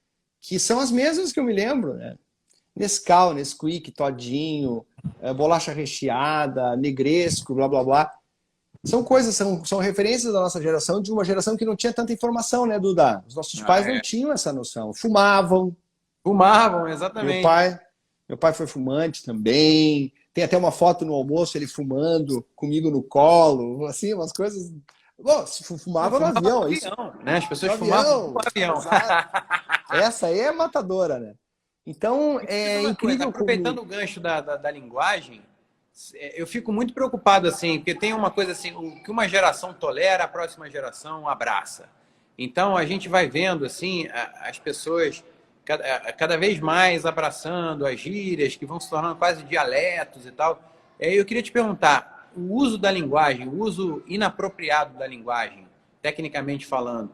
que são as mesmas que eu me lembro, né? Nescau, Nesquik, Todinho, bolacha recheada, negresco, blá blá blá. São coisas, são referências da nossa geração, de uma geração que não tinha tanta informação, né, Duda? Os nossos pais não tinham essa noção. Fumavam. Fumavam, exatamente. Meu pai foi fumante também. Tem até uma foto no almoço, ele fumando, comigo no colo, assim, umas coisas. Bom, se fumava no avião, isso. Né? As pessoas fumavam no avião. Essa aí é matadora, né? Então, é incrível. Aproveitando o gancho da linguagem, eu fico muito preocupado, assim, porque tem uma coisa assim, o que uma geração tolera, a próxima geração abraça. Então, a gente vai vendo, assim, as pessoas cada vez mais abraçando as gírias, que vão se tornando quase dialetos e tal. Eu queria te perguntar, o uso da linguagem, o uso inapropriado da linguagem, tecnicamente falando,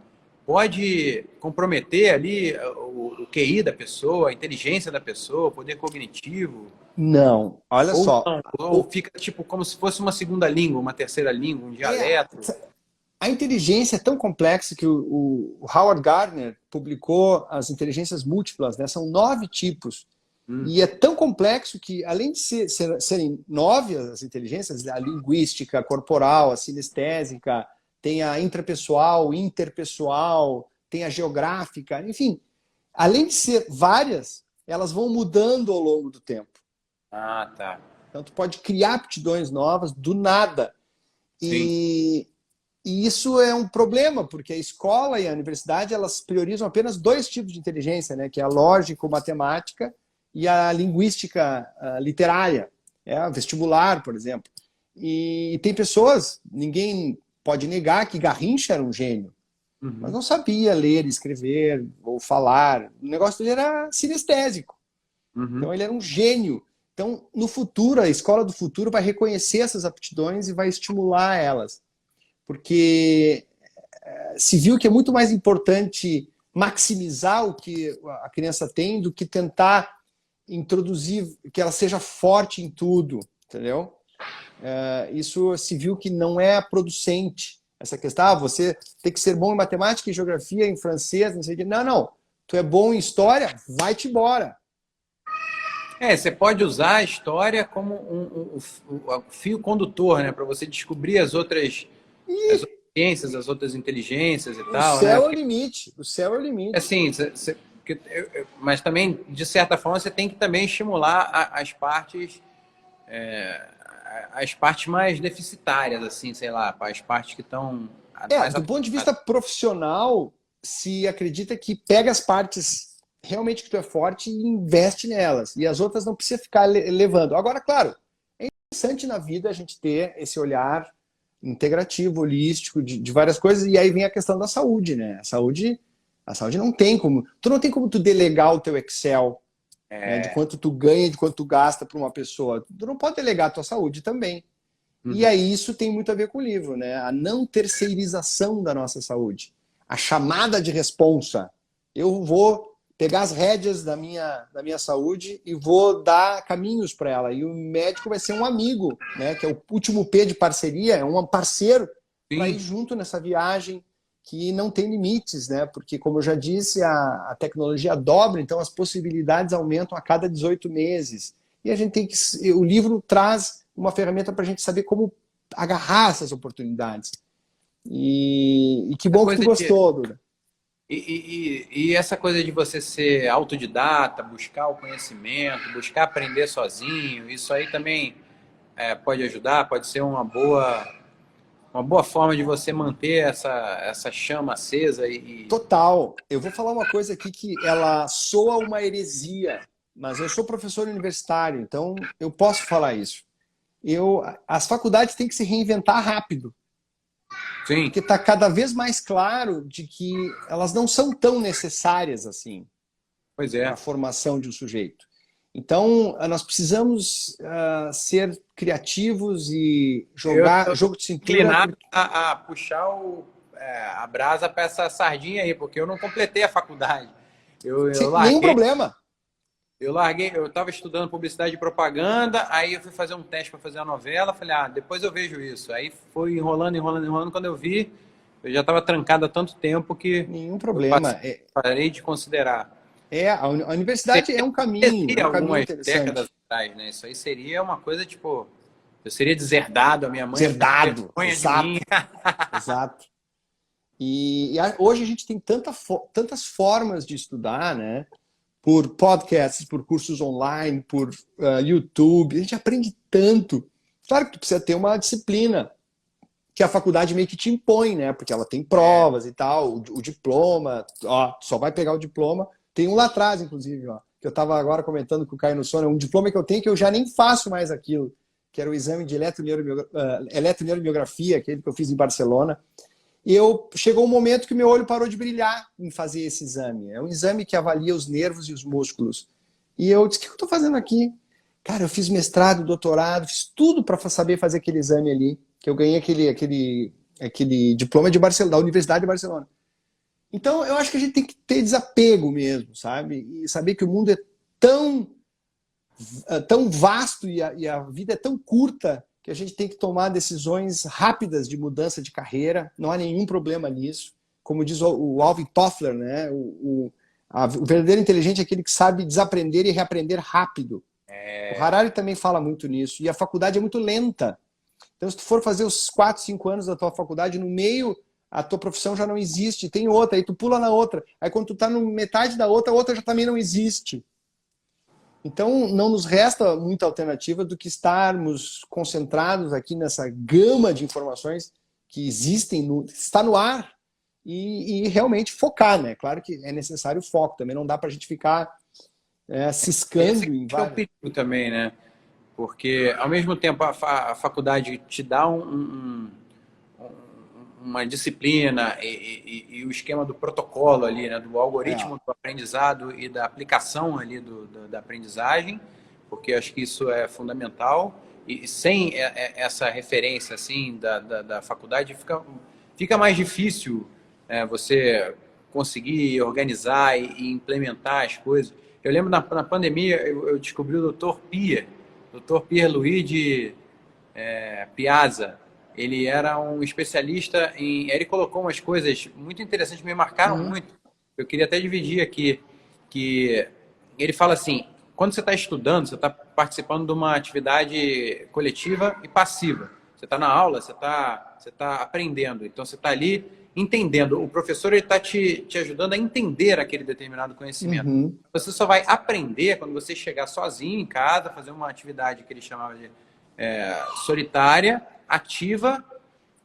pode comprometer ali o QI da pessoa, a inteligência da pessoa, o poder cognitivo? Não, olha só. Ou fica tipo como se fosse uma segunda língua, uma terceira língua, um dialeto. A inteligência é tão complexa que o Howard Gardner publicou as inteligências múltiplas, né? São 9 tipos. E é tão complexo que, além de serem 9 as inteligências, a linguística, a corporal, a sinestésica, tem a intrapessoal, interpessoal, tem a geográfica, enfim. Além de ser várias, elas vão mudando ao longo do tempo. Ah, tá. Então, tu pode criar aptidões novas do nada. E isso é um problema, porque a escola e a universidade, elas priorizam apenas 2 tipos de inteligência, né? Que é a lógico-matemática e a linguística literária. A vestibular, por exemplo. E tem pessoas, ninguém pode negar que Garrincha era um gênio, mas não sabia ler, escrever ou falar. O negócio dele era sinestésico. Então ele era um gênio. Então, no futuro, a escola do futuro vai reconhecer essas aptidões e vai estimular elas. Porque se viu que é muito mais importante maximizar o que a criança tem do que tentar introduzir que ela seja forte em tudo, entendeu? isso se viu que não é producente. Essa questão, você tem que ser bom em matemática, em geografia, em francês, não sei o quê. Não, não. Tu é bom em história, vai-te embora. Você pode usar a história como o fio condutor, né? Para você descobrir as outras ciências, as outras inteligências e tal, O céu né? é o limite. O céu é o limite. Assim, mas também, de certa forma, você tem que também estimular as partes mais deficitárias, assim, sei lá, as partes que estão mais Do ponto de vista profissional, se acredita que pega as partes realmente que tu é forte e investe nelas. E as outras não precisa ficar levando. Agora, claro, é interessante na vida a gente ter esse olhar integrativo, holístico, de várias coisas. E aí vem a questão da saúde, né? A saúde não tem como... Tu não tem como tu delegar o teu Excel, né, de quanto tu ganha, de quanto tu gasta para uma pessoa. Tu não pode delegar a tua saúde também. E aí isso tem muito a ver com o livro, né? A não terceirização da nossa saúde. A chamada de responsa. Eu vou pegar as rédeas da minha saúde e vou dar caminhos para ela. E o médico vai ser um amigo, né? Que é o último P de parceria, é um parceiro para ir junto nessa viagem que não tem limites, né? Porque, como eu já disse, a tecnologia dobra, então as possibilidades aumentam a cada 18 meses. E a gente tem que... O livro traz uma ferramenta para a gente saber como agarrar essas oportunidades. E que bom que tu gostou, Duda. E essa coisa de você ser autodidata, buscar o conhecimento, buscar aprender sozinho, isso aí também pode ajudar, pode ser uma boa forma de você manter essa chama acesa. Total. Eu vou falar uma coisa aqui que ela soa uma heresia, mas eu sou professor universitário, então eu posso falar isso. As faculdades têm que se reinventar rápido. Sim. Porque está cada vez mais claro de que elas não são tão necessárias assim na formação de um sujeito. Então, nós precisamos ser criativos e jogar jogo de cintura. Inclinar a puxar a brasa para essa sardinha aí, porque eu não completei a faculdade. Eu larguei, nenhum problema. Eu estava estudando publicidade e propaganda, aí eu fui fazer um teste para fazer uma novela, falei, depois eu vejo isso. Aí foi enrolando, quando eu vi, eu já estava trancado há tanto tempo que... Nenhum problema. Parei de considerar. A universidade é um caminho, algumas interessante. décadas atrás, né? Isso aí seria uma coisa, tipo, eu seria deserdado, a minha mãe... Deserdado, exato. Exato. E hoje a gente tem tantas formas de estudar, né? Por podcasts, por cursos online, por YouTube. A gente aprende tanto. Claro que tu precisa ter uma disciplina que a faculdade meio que te impõe, né? Porque ela tem provas e tal, o diploma, só vai pegar o diploma. Tem um lá atrás, inclusive, que eu estava agora comentando com o Caio no Sono, um diploma que eu tenho que eu já nem faço mais aquilo, que era o exame de eletroneuromiografia, aquele que eu fiz em Barcelona. E chegou um momento que meu olho parou de brilhar em fazer esse exame. É um exame que avalia os nervos e os músculos. E eu disse, o que eu estou fazendo aqui? Cara, eu fiz mestrado, doutorado, fiz tudo para saber fazer aquele exame ali, que eu ganhei aquele diploma da Universidade de Barcelona. Então, eu acho que a gente tem que ter desapego mesmo, sabe? E saber que o mundo é tão vasto e a vida é tão curta que a gente tem que tomar decisões rápidas de mudança de carreira, não há nenhum problema nisso. Como diz o Alvin Toffler, né? O verdadeiro inteligente é aquele que sabe desaprender e reaprender rápido. O Harari também fala muito nisso. E a faculdade é muito lenta. Então, se tu for fazer os 4, 5 anos da tua faculdade, no meio, a tua profissão já não existe. Tem outra, aí tu pula na outra. Aí quando tu tá no metade da outra, a outra já também não existe. Então, não nos resta muita alternativa do que estarmos concentrados aqui nessa gama de informações que existem, está no ar, e realmente focar, né? Claro que é necessário foco, também não dá para a gente ficar ciscando em vários... É o perigo também, né? Porque, ao mesmo tempo, a faculdade te dá uma disciplina e o esquema do protocolo ali, né, do algoritmo do aprendizado e da aplicação ali da aprendizagem, porque eu acho que isso é fundamental. E sem essa referência assim da faculdade fica mais difícil você conseguir organizar e implementar as coisas. Eu lembro na pandemia eu descobri o Dr. Pierre Luigi Piazza, ele era um especialista em... Ele colocou umas coisas muito interessantes, me marcaram muito. Eu queria até dividir aqui, que ele fala assim, quando você está estudando, você está participando de uma atividade coletiva e passiva. Você está na aula, você tá aprendendo. Então, você está ali entendendo. O professor está te ajudando a entender aquele determinado conhecimento. Você só vai aprender quando você chegar sozinho em casa, fazer uma atividade que ele chamava de solitária, ativa,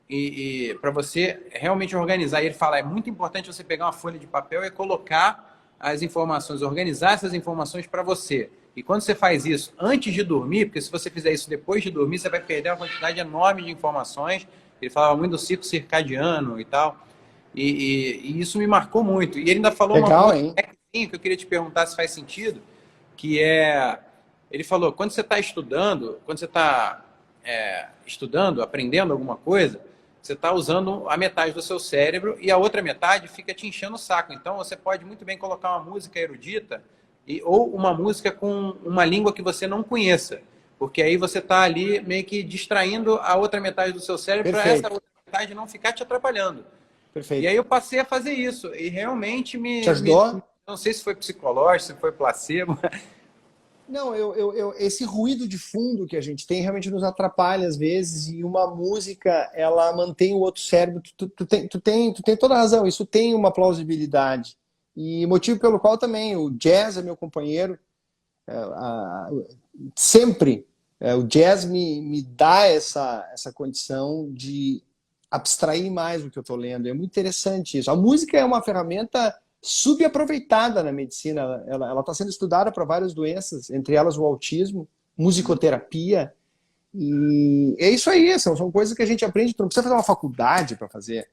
e para você realmente organizar. E ele fala, é muito importante você pegar uma folha de papel e colocar as informações, organizar essas informações para você. E quando você faz isso antes de dormir, porque se você fizer isso depois de dormir, você vai perder uma quantidade enorme de informações. Ele falava muito do ciclo circadiano e tal. E isso me marcou muito. E ele ainda falou Legal, uma hein? coisa que eu queria te perguntar se faz sentido, que é... Ele falou, quando você está estudando, aprendendo alguma coisa, você está usando a metade do seu cérebro e a outra metade fica te enchendo o saco. Então, você pode muito bem colocar uma música erudita ou uma música com uma língua que você não conheça. Porque aí você está ali meio que distraindo a outra metade do seu cérebro para essa outra metade não ficar te atrapalhando. Perfeito. E aí eu passei a fazer isso. E realmente Te ajudou? não sei se foi psicológico, se foi placebo. Não, esse ruído de fundo que a gente tem realmente nos atrapalha às vezes, e uma música, ela mantém o outro cérebro. Tu tem toda a razão, isso tem uma plausibilidade. E motivo pelo qual também o jazz é meu companheiro. Sempre o jazz me dá essa condição de abstrair mais do que eu estou lendo. É muito interessante isso. A música é uma ferramenta subaproveitada na medicina. Ela está sendo estudada para várias doenças, entre elas o autismo, musicoterapia. E é isso aí, são coisas que a gente aprende. Tu não precisa fazer uma faculdade para fazer.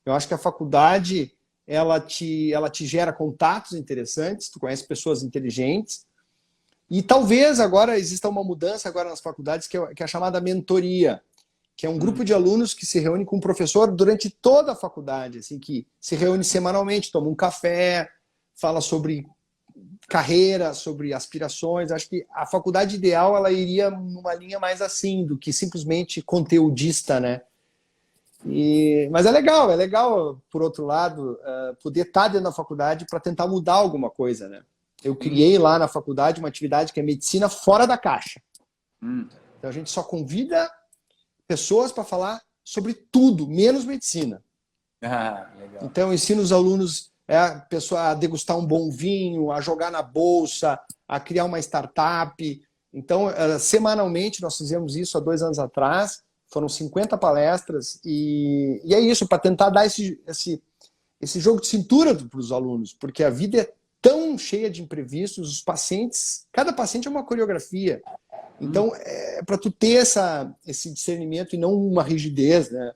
Eu acho que a faculdade ela te gera contatos interessantes, tu conhece pessoas inteligentes. E talvez agora exista uma mudança agora nas faculdades, que é a chamada mentoria, que é um grupo de alunos que se reúne com o professor durante toda a faculdade, assim, que se reúne semanalmente, toma um café, fala sobre carreira, sobre aspirações. Acho que a faculdade ideal ela iria numa linha mais assim, do que simplesmente conteudista, né? Mas é legal, por outro lado, poder estar dentro da faculdade para tentar mudar alguma coisa, né? Eu criei lá na faculdade uma atividade que é medicina fora da caixa. Então a gente só convida pessoas para falar sobre tudo, menos medicina. Legal. Então eu ensino os alunos a degustar um bom vinho, a jogar na bolsa, a criar uma startup. Então, semanalmente, nós fizemos isso há 2 anos atrás, foram 50 palestras, e é isso, para tentar dar esse jogo de cintura para os alunos, porque a vida é tão cheia de imprevistos, os pacientes, cada paciente é uma coreografia. Então, para tu ter esse discernimento e não uma rigidez, né,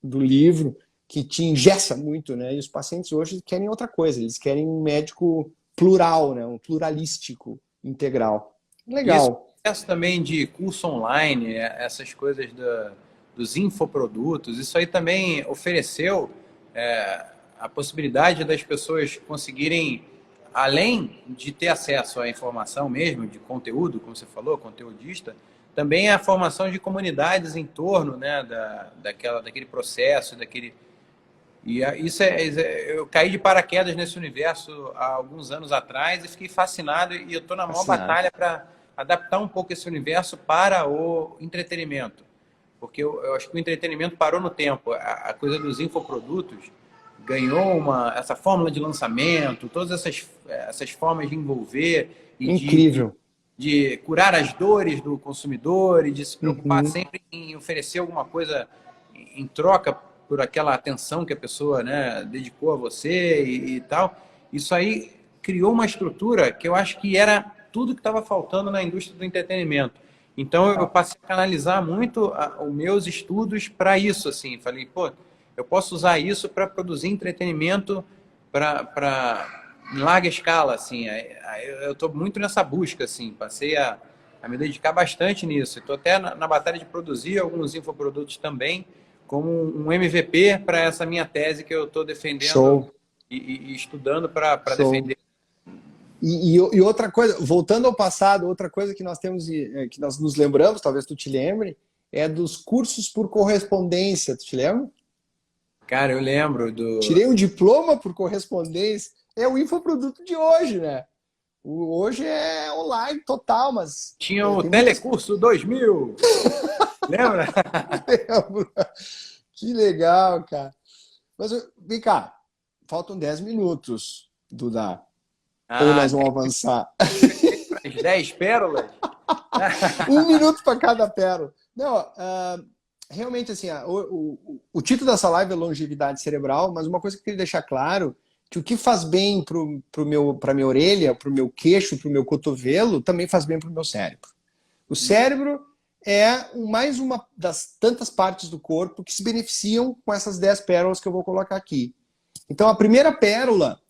do livro, que te engessa muito, né? E os pacientes hoje querem outra coisa, eles querem um médico plural, né? Um pluralístico, integral. Legal. Isso também de curso online, essas coisas dos infoprodutos, isso aí também ofereceu a possibilidade das pessoas conseguirem, além de ter acesso à informação mesmo, de conteúdo, como você falou, conteudista, também a formação de comunidades em torno, né, daquele processo, E isso eu caí de paraquedas nesse universo há alguns anos atrás e fiquei fascinado, e eu estou na maior batalha para adaptar um pouco esse universo para o entretenimento. Porque eu acho que o entretenimento parou no tempo. A coisa dos infoprodutos ganhou essa fórmula de lançamento, todas essas formas de envolver e incrível. De curar as dores do consumidor e de se preocupar sempre em oferecer alguma coisa em troca por aquela atenção que a pessoa, né, dedicou a você e tal. Isso aí criou uma estrutura que eu acho que era tudo que estava faltando na indústria do entretenimento. Então eu passei a canalizar muito os meus estudos para isso, assim. Falei, pô, eu posso usar isso para produzir entretenimento em larga escala, assim. Eu estou muito nessa busca, assim. Passei a me dedicar bastante nisso. Estou até na batalha de produzir alguns infoprodutos também, como um MVP para essa minha tese que eu estou defendendo e estudando para defender. E outra coisa, voltando ao passado, outra coisa que nós temos, que nós nos lembramos, talvez tu te lembre, é dos cursos por correspondência. Tu te lembra? Cara, eu lembro do... Tirei um diploma por correspondência. É o infoproduto de hoje, né? Hoje é online total, mas... Tinha o tem muitas... Telecurso 2000. Lembra? Lembro. Que legal, cara. Mas vem cá, faltam 10 minutos, Duda. Ou nós vamos avançar? As 10 pérolas? 1 minuto para cada pérola. Não, realmente, assim, o título dessa live é longevidade cerebral, mas uma coisa que eu queria deixar claro, que o que faz bem para minha orelha, para o meu queixo, para o meu cotovelo, também faz bem para o meu cérebro. O cérebro é mais uma das tantas partes do corpo que se beneficiam com essas 10 pérolas que eu vou colocar aqui. Então, a primeira pérola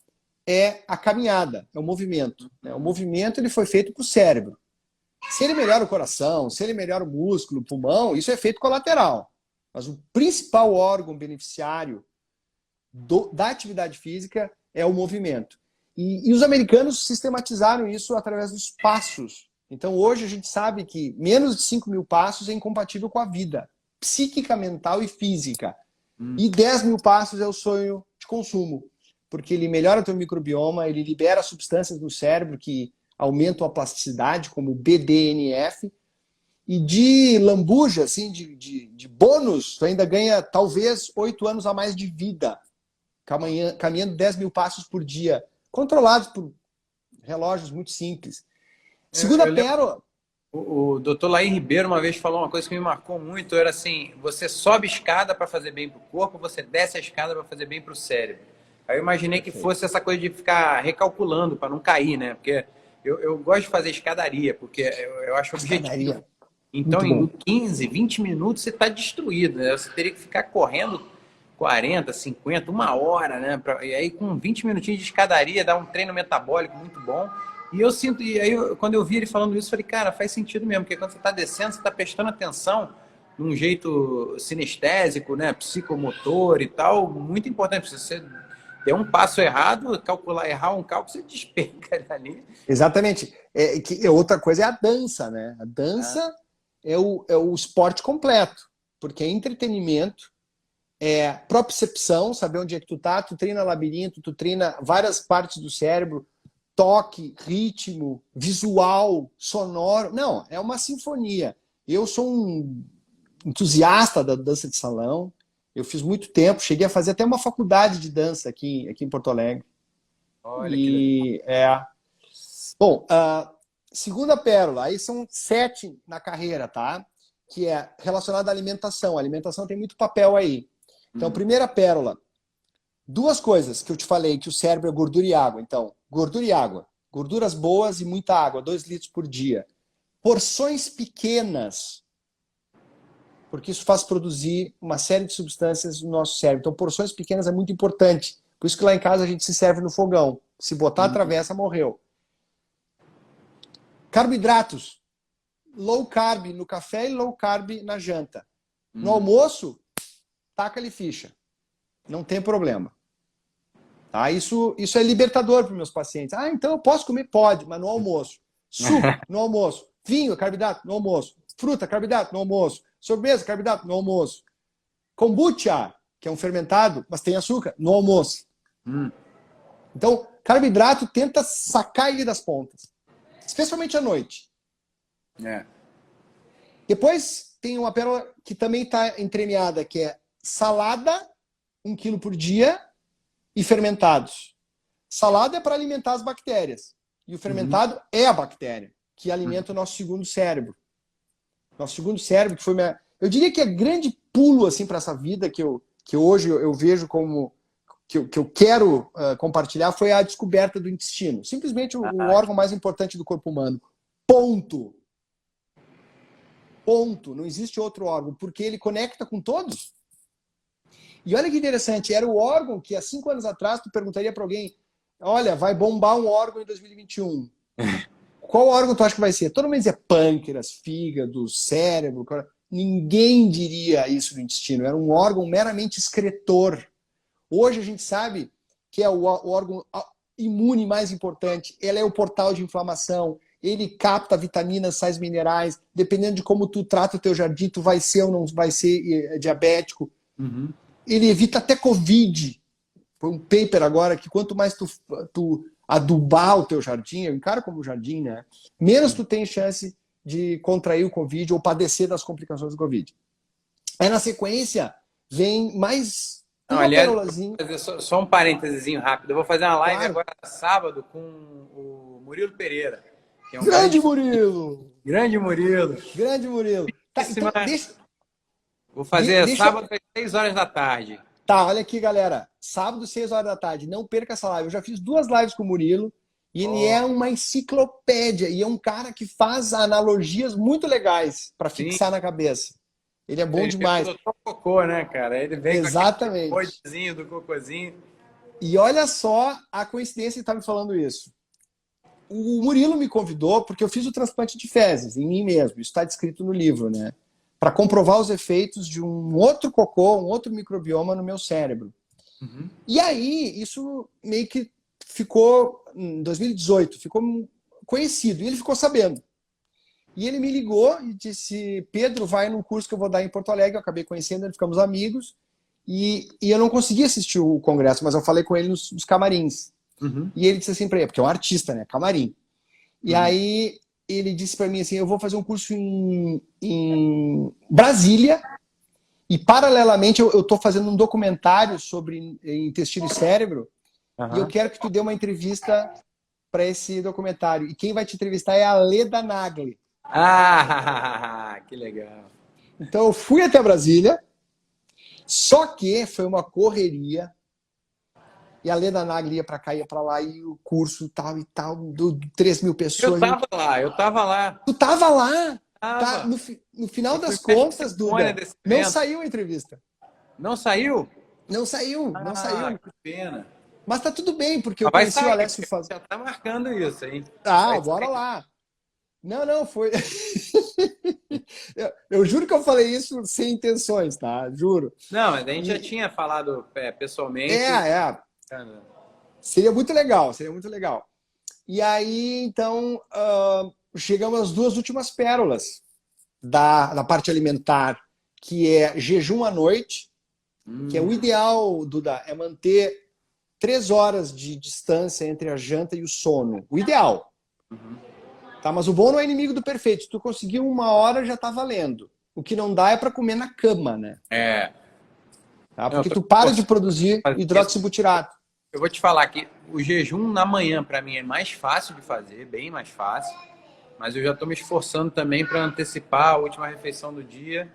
é a caminhada, é o movimento. O movimento ele foi feito para o cérebro. Se ele melhora o coração, se ele melhora o músculo, o pulmão, isso é efeito colateral. Mas o principal órgão beneficiário da atividade física é o movimento. E os americanos sistematizaram isso através dos passos. Então, hoje a gente sabe que menos de 5.000 passos é incompatível com a vida psíquica, mental e física. E 10.000 passos é o sonho de consumo, porque ele melhora o teu microbioma, ele libera substâncias no cérebro que aumentam a plasticidade, como o BDNF, e de lambuja, assim, de bônus, tu ainda ganha talvez 8 anos a mais de vida, caminhando 10.000 passos por dia, controlados por relógios muito simples. Segunda pérola. O doutor Laí Ribeiro uma vez falou uma coisa que me marcou muito, era assim, você sobe escada para fazer bem para o corpo, você desce a escada para fazer bem para o cérebro. Aí eu imaginei que fosse essa coisa de ficar recalculando para não cair, né? Porque eu gosto de fazer escadaria, porque eu acho objetivo. Então, em 15, 20 minutos você está destruído, né? Você teria que ficar correndo 40, 50, 1 hora, né? E aí com 20 minutinhos de escadaria dá um treino metabólico muito bom. E eu sinto, e aí quando eu vi ele falando isso, eu falei, cara, faz sentido mesmo, porque quando você está descendo, você está prestando atenção de um jeito sinestésico, né? Psicomotor e tal, muito importante. Se você der um passo errado, errar um cálculo, você despenca ali. Exatamente. Outra coisa é a dança, né? A dança é o esporte completo, porque é entretenimento, é propriocepção, saber onde é que tu tá, tu treina labirinto, tu treina várias partes do cérebro, toque, ritmo, visual, sonoro. Não, é uma sinfonia. Eu sou um entusiasta da dança de salão, eu fiz muito tempo, cheguei a fazer até uma faculdade de dança aqui em Porto Alegre. Olha que Bom, segunda pérola, aí são 7 na carreira, tá? Que é relacionada à alimentação. A alimentação tem muito papel aí. Então, primeira pérola, 2 coisas que eu te falei, que o cérebro é gordura e água. Então, gordura e água. Gorduras boas e muita água, 2 litros por dia. Porções pequenas, porque isso faz produzir uma série de substâncias no nosso cérebro. Então, porções pequenas é muito importante. Por isso que lá em casa a gente se serve no fogão. Se botar a travessa, morreu. Carboidratos. Low carb no café e low carb na janta. No almoço, taca-lhe ficha. Não tem problema. Tá? Isso é libertador para os meus pacientes. Ah, então eu posso comer? Pode, mas no almoço. Suco, no almoço. Vinho, carboidrato, no almoço. Fruta, carboidrato, no almoço. Sobremesa, carboidrato, no almoço. Kombucha, que é um fermentado, mas tem açúcar, no almoço. Então, carboidrato tenta sacar ele das pontas. Especialmente à noite. Depois tem uma pérola que também está entremeada, que é salada, 1 quilo por dia, e fermentados. Salada é para alimentar as bactérias. E o fermentado é a bactéria, que alimenta o nosso segundo cérebro. Nosso segundo cérebro, que foi minha... Eu diria que é grande pulo assim, para essa vida que hoje eu vejo como... Que eu quero compartilhar foi a descoberta do intestino. Simplesmente o órgão mais importante do corpo humano. Ponto. Ponto. Não existe outro órgão, porque ele conecta com todos. E olha que interessante, era o órgão que há 5 anos atrás tu perguntaria para alguém, olha, vai bombar um órgão em 2021. Qual órgão tu acha que vai ser? Todo mundo dizia pâncreas, fígado, cérebro. Ninguém diria isso do intestino. Era um órgão meramente excretor. Hoje a gente sabe que é o órgão imune mais importante. Ele é o portal de inflamação. ele capta vitaminas, sais minerais, dependendo de como tu trata o teu jardim, tu vai ser ou não vai ser diabético. Uhum. Ele evita até Covid. Foi um paper agora que quanto mais tu adubar o teu jardim, eu encaro como jardim, né? Menos tu tem chance de contrair o Covid ou padecer das complicações do Covid. Aí na sequência vem mais Não, uma aliás, pérolazinha. vou fazer só um parênteses rápido. Eu vou fazer uma live Claro. agora sábado com o Murilo Pereira, que é um Grande cara Murilo! grande Murilo. Grande Murilo! Tá, então, Vou fazer deixa... sábado às 6 horas da tarde. Tá, olha aqui, galera. Sábado, 6 horas da tarde. Não perca essa live. Eu já fiz 2 lives com o Murilo e ele é uma enciclopédia e é um cara que faz analogias muito legais para fixar na cabeça. Ele é bom ele demais. Ele cocô, né, cara? Ele vem Exatamente. com aquele boizinho do cocôzinho. E olha só a coincidência que tá me falando isso. O Murilo me convidou porque eu fiz o transplante de fezes em mim mesmo. Isso está descrito no livro, né? Para comprovar os efeitos de um outro cocô, um outro microbioma no meu cérebro. Uhum. E aí, isso meio que ficou, em 2018, ficou conhecido. E ele ficou sabendo. E ele me ligou e disse, Pedro, vai num curso que eu vou dar em Porto Alegre. Eu acabei conhecendo, ele, ficamos amigos. E eu não consegui assistir o congresso, mas eu falei com ele nos camarins. Uhum. E ele disse assim para ele, porque é um artista, né? Camarim. E aí ele disse para mim assim, eu vou fazer um curso em Brasília e paralelamente eu estou fazendo um documentário sobre intestino e cérebro e eu quero que tu dê uma entrevista para esse documentário. E quem vai te entrevistar é a Leda Nagli. Ah, que legal. Então eu fui até Brasília, só que foi uma correria. E a Leda Nagli ia para cá, ia para lá, e o curso tal e tal, 3 mil pessoas. Eu tava lá. Tu tava lá? Tava. Tá, no final das contas, Duda, não saiu a entrevista. Não saiu? Não saiu, não saiu. Que pena. Mas tá tudo bem, porque eu conheci o Alessio Faz. Já tá marcando isso, hein? Ah, bora lá. Não, foi... eu juro que eu falei isso sem intenções, tá? Juro. Não, mas a gente já tinha falado pessoalmente. Seria muito legal, seria muito legal. E aí, então, chegamos às 2 últimas pérolas da parte alimentar, que é jejum à noite, que é o ideal, Duda, é manter 3 horas de distância entre a janta e o sono. O ideal. Tá? Mas o bom não é inimigo do perfeito. Se tu conseguir 1 hora, já tá valendo. O que não dá é para comer na cama, né? Tá? Porque tu para de produzir hidroxibutirato. Eu vou te falar que o jejum na manhã, para mim, é mais fácil de fazer, bem mais fácil. Mas eu já estou me esforçando também para antecipar a última refeição do dia.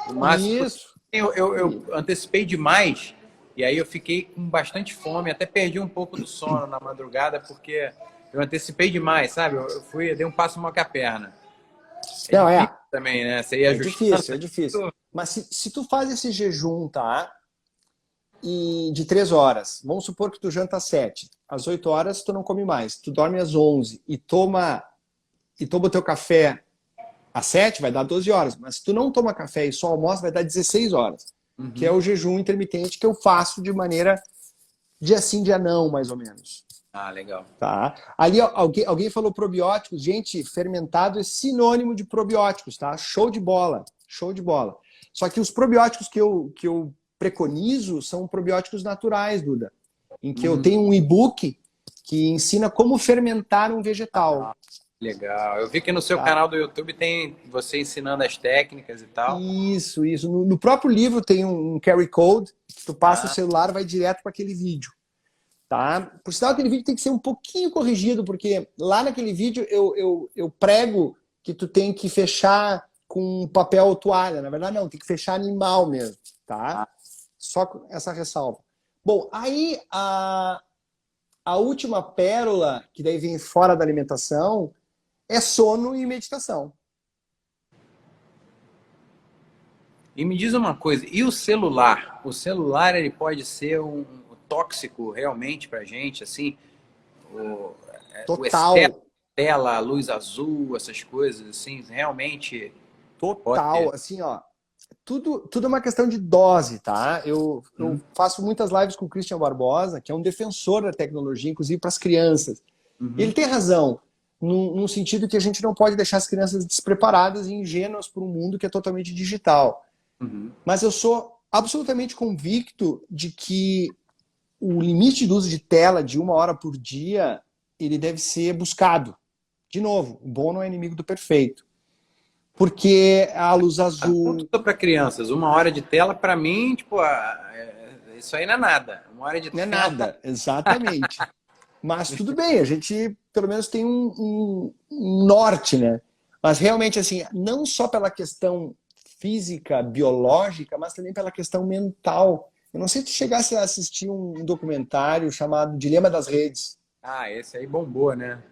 O máximo. Isso. Eu antecipei demais e aí eu fiquei com bastante fome. Até perdi um pouco do sono na madrugada porque eu antecipei demais, sabe? Eu dei um passo maior que a perna. Também, né? Você ia ajustando. É difícil. Mas se tu faz esse jejum, tá? E de 3 horas. Vamos supor que tu janta às 7. Às 8 horas tu não come mais. Tu dorme às 11 e toma o teu café às 7, vai dar 12 horas. Mas se tu não toma café e só almoça, vai dar 16 horas. Que é o jejum intermitente que eu faço de maneira dia sim, dia não, mais ou menos. Ah, legal. Tá? Ali alguém falou probióticos. Gente, fermentado é sinônimo de probióticos, tá? Show de bola. Show de bola. Só que os probióticos que eu preconizo são probióticos naturais, Duda. Em que eu tenho um e-book que ensina como fermentar um vegetal. Legal. Eu vi que no seu canal do YouTube tem você ensinando as técnicas e tal. Isso. No próprio livro tem um QR Code. Tu passa o celular, vai direto para aquele vídeo. Tá? Por sinal, aquele vídeo tem que ser um pouquinho corrigido, porque lá naquele vídeo eu prego que tu tem que fechar com papel ou toalha. Na verdade, não. Tem que fechar animal mesmo. Tá? Só com essa ressalva. Bom, aí a última pérola, que daí vem fora da alimentação, é sono e meditação. E me diz uma coisa, e o celular? O celular, ele pode ser um tóxico realmente pra gente, assim? Total. O excesso, tela, a luz azul, essas coisas, assim, realmente... Total, assim, ó. Tudo é uma questão de dose, tá? Eu faço muitas lives com o Christian Barbosa, que é um defensor da tecnologia, inclusive para as crianças. Ele tem razão. num sentido que a gente não pode deixar as crianças despreparadas e ingênuas para um mundo que é totalmente digital. Uhum. Mas eu sou absolutamente convicto de que o limite do uso de tela de 1 hora por dia, ele deve ser buscado. De novo, o bom não é inimigo do perfeito. Porque a luz azul... Para crianças, 1 hora de tela, para mim, tipo, isso aí não é nada. 1 hora de Não tela... é nada, exatamente. Mas tudo bem, a gente pelo menos tem um norte, né? Mas realmente, assim, não só pela questão física, biológica, mas também pela questão mental. Eu não sei se tu chegasse a assistir um documentário chamado Dilema das Redes. Ah, esse aí bombou, né?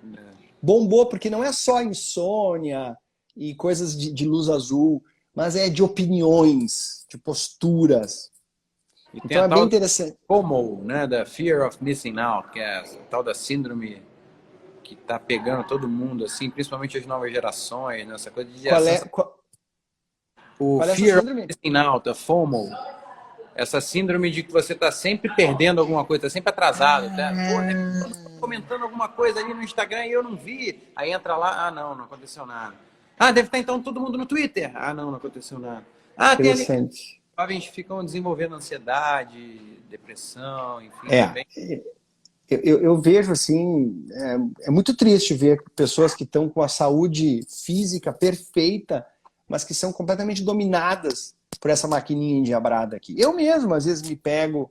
Bombou porque não é só insônia e coisas de luz azul, mas é de opiniões, de posturas. E tem Então a é bem tal interessante. FOMO, né? Da Fear of Missing Out, que é a tal da síndrome que tá pegando todo mundo, assim, principalmente as novas gerações, né? Essa coisa de Qual é, o qual é essa Fear of síndrome? Missing Out, a FOMO. Essa síndrome de que você tá sempre perdendo alguma coisa, tá sempre atrasado, tá? Pô, deve estar todo mundo comentando alguma coisa ali no Instagram e eu não vi. Aí entra lá, não aconteceu nada. Ah, deve estar então todo mundo no Twitter. Ah, não aconteceu nada. Ah, tem ali. Interessante. Jovens ficam desenvolvendo ansiedade, depressão, enfim, É. também. Eu vejo assim, é muito triste ver pessoas que estão com a saúde física perfeita, mas que são completamente dominadas por essa maquininha endiabrada aqui. Eu mesmo, às vezes, me pego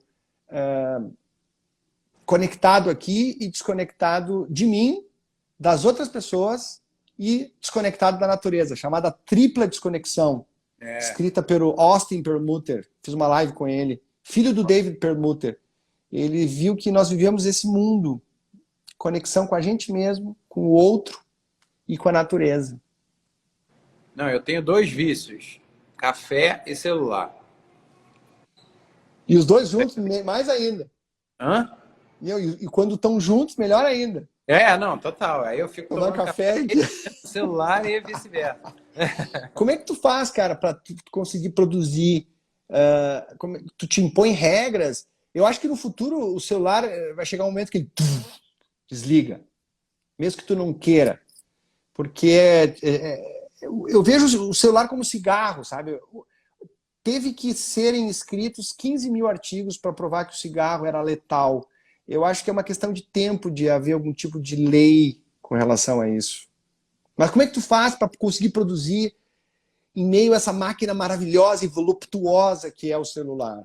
conectado aqui e desconectado de mim, das outras pessoas e desconectado da natureza, chamada tripla desconexão, escrita pelo Austin Permuter. Fiz uma live com ele, filho do David Permuter. Ele viu que nós vivemos esse mundo, conexão com a gente mesmo, com o outro e com a natureza. Não, eu tenho 2 vícios, café e celular. E os dois juntos, mais ainda. Hã? E quando estão juntos, melhor ainda. Não, total. Aí eu fico tomando café e celular e vice-versa. Como é que tu faz, cara, para tu conseguir produzir? Tu te impõe regras? Eu acho que no futuro o celular vai chegar um momento que ele desliga, mesmo que tu não queira. Porque eu vejo o celular como cigarro, sabe? Teve que serem escritos 15 mil artigos para provar que o cigarro era letal. Eu acho que é uma questão de tempo de haver algum tipo de lei com relação a isso. Mas como é que tu faz para conseguir produzir em meio a essa máquina maravilhosa e voluptuosa que é o celular?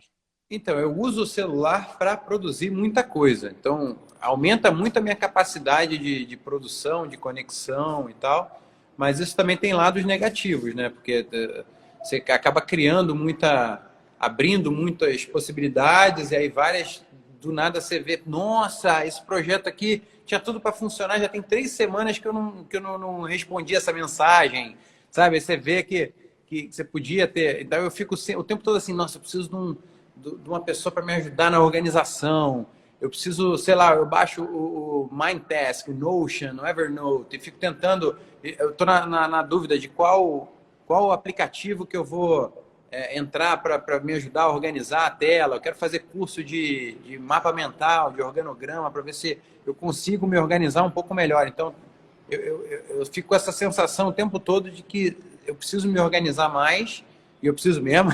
Então, eu uso o celular para produzir muita coisa. Então, aumenta muito a minha capacidade de produção, de conexão e tal. Mas isso também tem lados negativos, né? Porque você acaba criando abrindo muitas possibilidades e aí do nada você vê, nossa, esse projeto aqui tinha tudo para funcionar, já tem 3 semanas que eu não respondi essa mensagem, sabe? Aí você vê que você podia ter... Então eu fico o tempo todo assim, nossa, eu preciso de uma pessoa para me ajudar na organização, eu preciso, sei lá, eu baixo o Mindtask, o Notion, o Evernote, e fico tentando, eu estou na dúvida de qual aplicativo que eu vou entrar para me ajudar a organizar a tela. Eu quero fazer curso de mapa mental, de organograma, para ver se eu consigo me organizar um pouco melhor. Então, eu fico com essa sensação o tempo todo de que eu preciso me organizar mais, e eu preciso mesmo.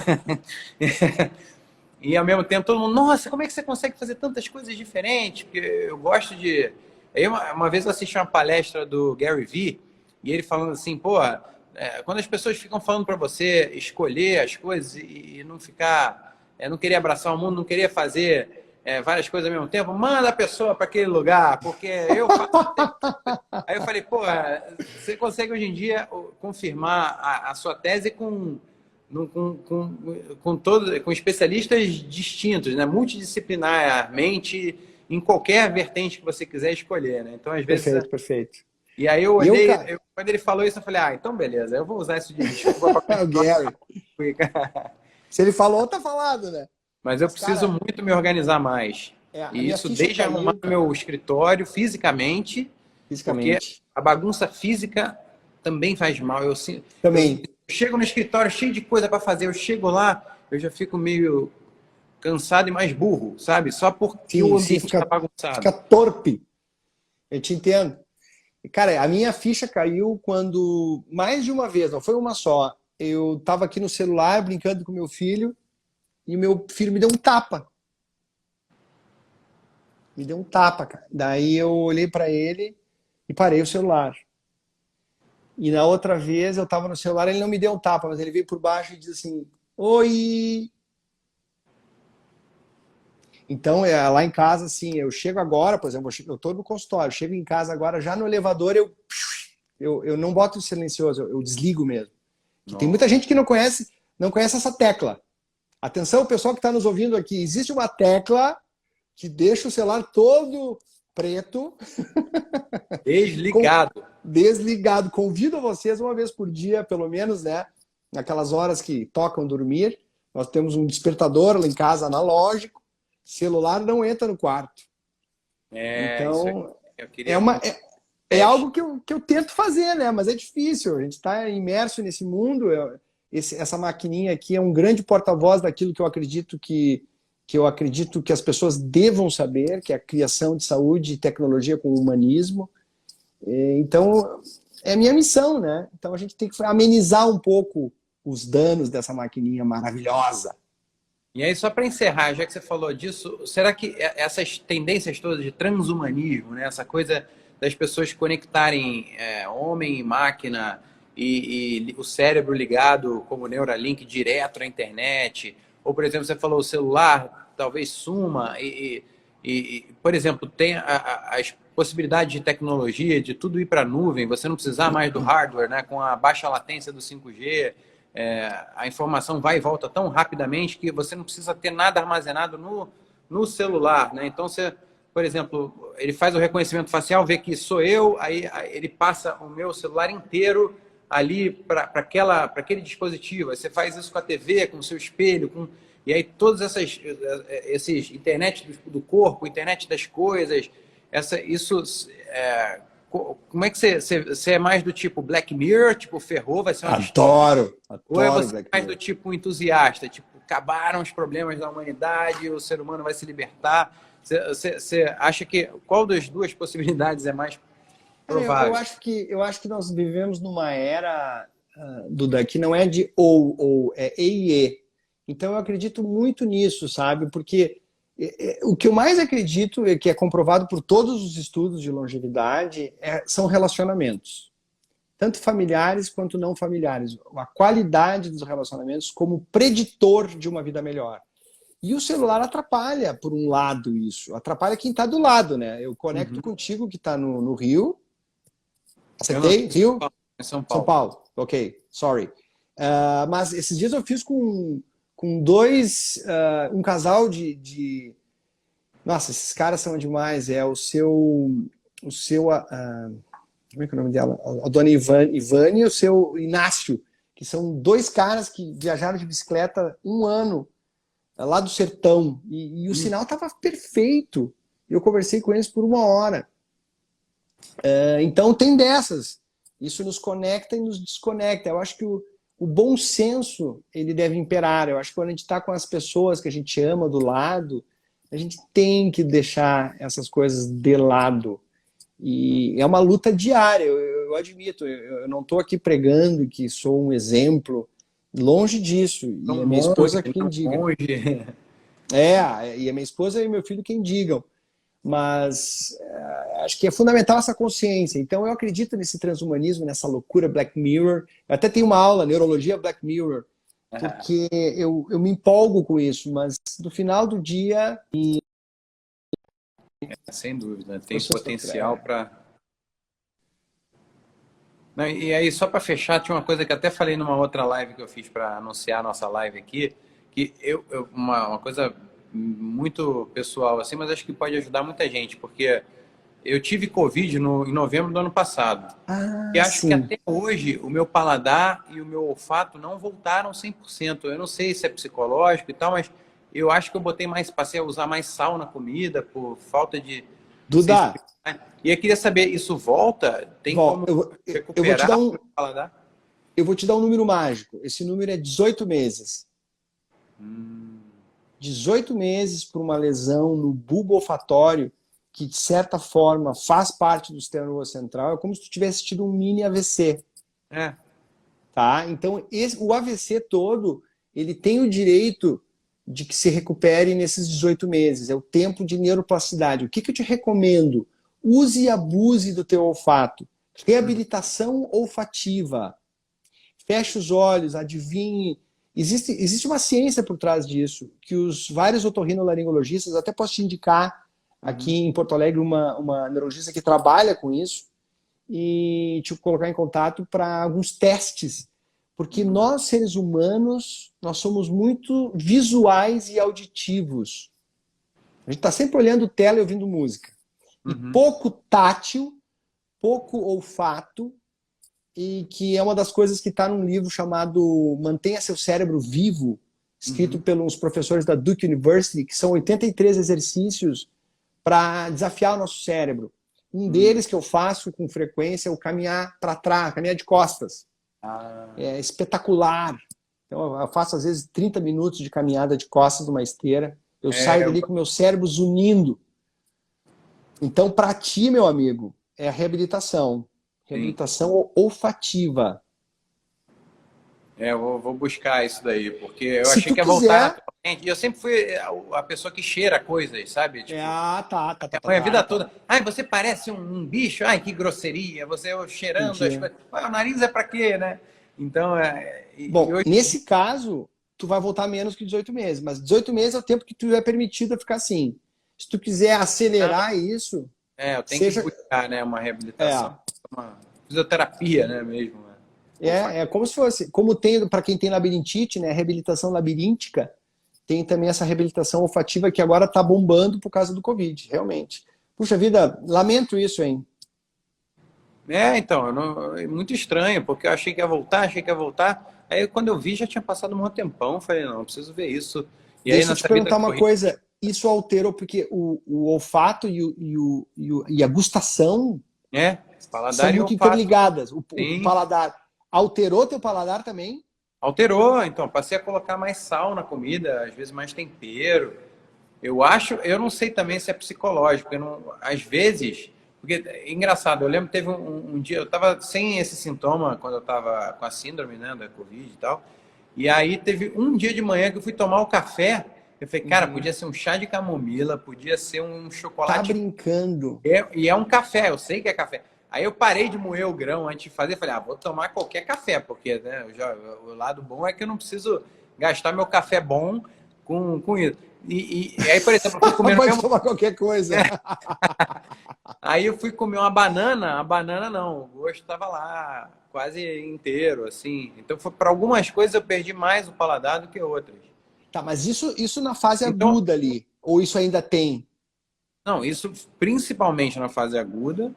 E, ao mesmo tempo, todo mundo, nossa, como é que você consegue fazer tantas coisas diferentes? Porque eu gosto de... Aí, uma vez eu assisti uma palestra do Gary Vee, e ele falando assim, pô... quando as pessoas ficam falando para você escolher as coisas e não ficar, não querer abraçar o mundo, não querer fazer várias coisas ao mesmo tempo, manda a pessoa para aquele lugar, porque eu faço... Aí eu falei, pô, você consegue hoje em dia confirmar a sua tese com especialistas distintos, né? Multidisciplinarmente, em qualquer vertente que você quiser escolher, né? Então, às vezes... Perfeito. E aí eu olhei, quando ele falou isso, eu falei, então beleza, eu vou usar isso de desculpa para o Gary. Se ele falou, tá falado, né? Mas eu preciso muito me organizar mais. E isso desde arrumar meu escritório fisicamente, porque a bagunça física também faz mal. Também. Eu chego no escritório cheio de coisa para fazer, eu chego lá, eu já fico meio cansado e mais burro, sabe? Só porque o ambiente está bagunçado. Fica torpe. Eu te entendo. Cara, a minha ficha caiu quando, mais de uma vez, não foi uma só, eu estava aqui no celular brincando com meu filho e meu filho me deu um tapa. Me deu um tapa, cara. Daí eu olhei para ele e parei o celular. E na outra vez eu estava no celular, ele não me deu um tapa, mas ele veio por baixo e disse assim: Oi! Então, lá em casa, assim, eu chego agora, por exemplo, eu estou no consultório, eu chego em casa agora, já no elevador, eu não boto silencioso, eu desligo mesmo. Que tem muita gente que não conhece essa tecla. Atenção, pessoal que está nos ouvindo aqui, existe uma tecla que deixa o celular todo preto. Desligado. Desligado. Convido vocês uma vez por dia, pelo menos, né? Naquelas horas que tocam dormir. Nós temos um despertador lá em casa analógico. Celular não entra no quarto. Então, é algo que eu tento fazer, né? Mas é difícil. A gente está imerso nesse mundo. Essa maquininha aqui é um grande porta-voz daquilo que eu acredito que as pessoas devam saber, que é a criação de saúde e tecnologia com o humanismo. Então, é minha missão, né? Então a gente tem que amenizar um pouco os danos dessa maquininha maravilhosa. E aí, só para encerrar, já que você falou disso, será que essas tendências todas de transhumanismo, né, essa coisa das pessoas conectarem homem e máquina e o cérebro ligado como Neuralink direto à internet, ou, por exemplo, você falou o celular talvez suma, por exemplo, tem as possibilidades de tecnologia, de tudo ir para a nuvem, você não precisar mais do hardware, né, com a baixa latência do 5G, a informação vai e volta tão rapidamente que você não precisa ter nada armazenado no celular, né? Então, você, por exemplo, ele faz o reconhecimento facial, vê que sou eu, aí ele passa o meu celular inteiro ali para aquele dispositivo. Aí você faz isso com a TV, com o seu espelho, e aí todas esses internet do corpo, internet das coisas, como é que você é mais do tipo Black Mirror, tipo ferrou, vai ser uma Adoro ou é você Black mais Mirror. do tipo entusiasta, tipo acabaram os problemas da humanidade, o ser humano vai se libertar? Você acha que qual das duas possibilidades é mais provável? Eu acho que nós vivemos numa era, Duda, que não é de ou, é e. Então eu acredito muito nisso, sabe? Porque o que eu mais acredito, que é comprovado por todos os estudos de longevidade, são relacionamentos. Tanto familiares quanto não familiares. A qualidade dos relacionamentos como preditor de uma vida melhor. E o celular atrapalha, por um lado, isso. Atrapalha quem está do lado, né? Eu conecto contigo que está no Rio. Acertei? Rio? São Paulo. São Paulo. Ok, sorry. Mas esses dias eu fiz com um casal de... Nossa, esses caras são demais. É o seu como é que é o nome dela? A dona Ivane e o seu Inácio, que são dois caras que viajaram de bicicleta 1 ano lá do sertão. E o sinal estava perfeito. Eu conversei com eles por 1 hora. Então tem dessas. Isso nos conecta e nos desconecta. Eu acho que o bom senso ele deve imperar. Eu acho que quando a gente está com as pessoas que a gente ama do lado, a gente tem que deixar essas coisas de lado. E é uma luta diária, eu admito. Eu não estou aqui pregando que sou um exemplo, longe disso. E a minha esposa quem diga. E a minha esposa e meu filho quem digam. Mas acho que é fundamental essa consciência. Então eu acredito nesse transhumanismo, nessa loucura Black Mirror. Eu até tenho uma aula, Neurologia Black Mirror, porque eu me empolgo com isso, mas no final do dia... Sem dúvida, tem potencial para... E aí, só para fechar, tinha uma coisa que até falei numa outra live que eu fiz para anunciar a nossa live aqui, que uma coisa muito pessoal, assim, mas acho que pode ajudar muita gente, porque eu tive Covid em novembro do ano passado. E acho que até hoje o meu paladar e o meu olfato não voltaram 100%. Eu não sei se é psicológico e tal, mas eu acho que eu passei a usar mais sal na comida por falta de... Duda! E eu queria saber, isso volta? Tem como recuperar o paladar? Eu vou te dar um número mágico. Esse número é 18 meses. 18 meses por uma lesão no bulbo olfatório que de certa forma faz parte do sistema nervoso central, é como se tu tivesse tido um mini AVC. Tá? Então, o AVC todo, ele tem o direito de que se recupere nesses 18 meses. É o tempo de neuroplasticidade. O que eu te recomendo? Use e abuse do teu olfato. Reabilitação olfativa. Feche os olhos, adivinhe. Existe uma ciência por trás disso, que os vários otorrinolaringologistas, até posso te indicar aqui em Porto Alegre uma neurologista que trabalha com isso, e te colocar em contato para alguns testes, porque nós, seres humanos, nós somos muito visuais e auditivos. A gente está sempre olhando tela e ouvindo música. E pouco tátil, pouco olfato, e que é uma das coisas que está num livro chamado Mantenha Seu Cérebro Vivo, escrito pelos professores da Duke University, que são 83 exercícios para desafiar o nosso cérebro. Um deles que eu faço com frequência é o caminhar para trás, caminhar de costas. É espetacular. Então, eu faço, às vezes, 30 minutos de caminhada de costas numa esteira. Eu saio dali com o meu cérebro zunindo. Então, para ti, meu amigo, é a reabilitação. Reabilitação olfativa. Eu vou buscar isso daí, porque eu Se achei tu que ia quiser... voltar naturalmente. E eu sempre fui a pessoa que cheira coisas, sabe? Tipo, a vida toda. Ai, você parece um bicho. Ai, que grosseria. Você cheirando as coisas. O nariz é pra quê, né? Então, Bom, nesse caso, tu vai voltar menos que 18 meses. Mas 18 meses é o tempo que tu é permitido ficar assim. Se tu quiser acelerar isso... eu tenho que buscar, né, uma reabilitação. Uma fisioterapia, né, mesmo. É como se fosse, como tem para quem tem labirintite, né, reabilitação labiríntica, tem também essa reabilitação olfativa que agora está bombando por causa do Covid, realmente. Puxa vida, lamento isso, hein? Então, é muito estranho, porque eu achei que ia voltar, aí quando eu vi já tinha passado um tempão, falei, não, preciso ver isso. E Deixa aí, eu te perguntar uma coisa, isso alterou, porque o olfato e a gustação paladar são e muito olfato. Interligadas. O paladar alterou teu paladar também? Alterou, então, passei a colocar mais sal na comida, às vezes mais tempero. Eu não sei também se é psicológico, às vezes, porque é engraçado, eu lembro que teve um dia, eu estava sem esse sintoma quando eu estava com a síndrome, né, da Covid e tal, e aí teve um dia de manhã que eu fui tomar o café, eu falei, cara, podia ser um chá de camomila, podia ser um chocolate. Tá brincando. E é um café, eu sei que é café. Aí eu parei de moer o grão antes de fazer, falei, vou tomar qualquer café, porque né, o lado bom é que eu não preciso gastar meu café bom com isso. E aí, por exemplo, eu fui comer... Pode tomar qualquer coisa. Aí eu fui comer uma banana, a banana não, o gosto estava lá, quase inteiro, assim. Então, para algumas coisas eu perdi mais o paladar do que outras. Tá, mas isso na fase aguda ali, ou isso ainda tem? Não, isso principalmente na fase aguda,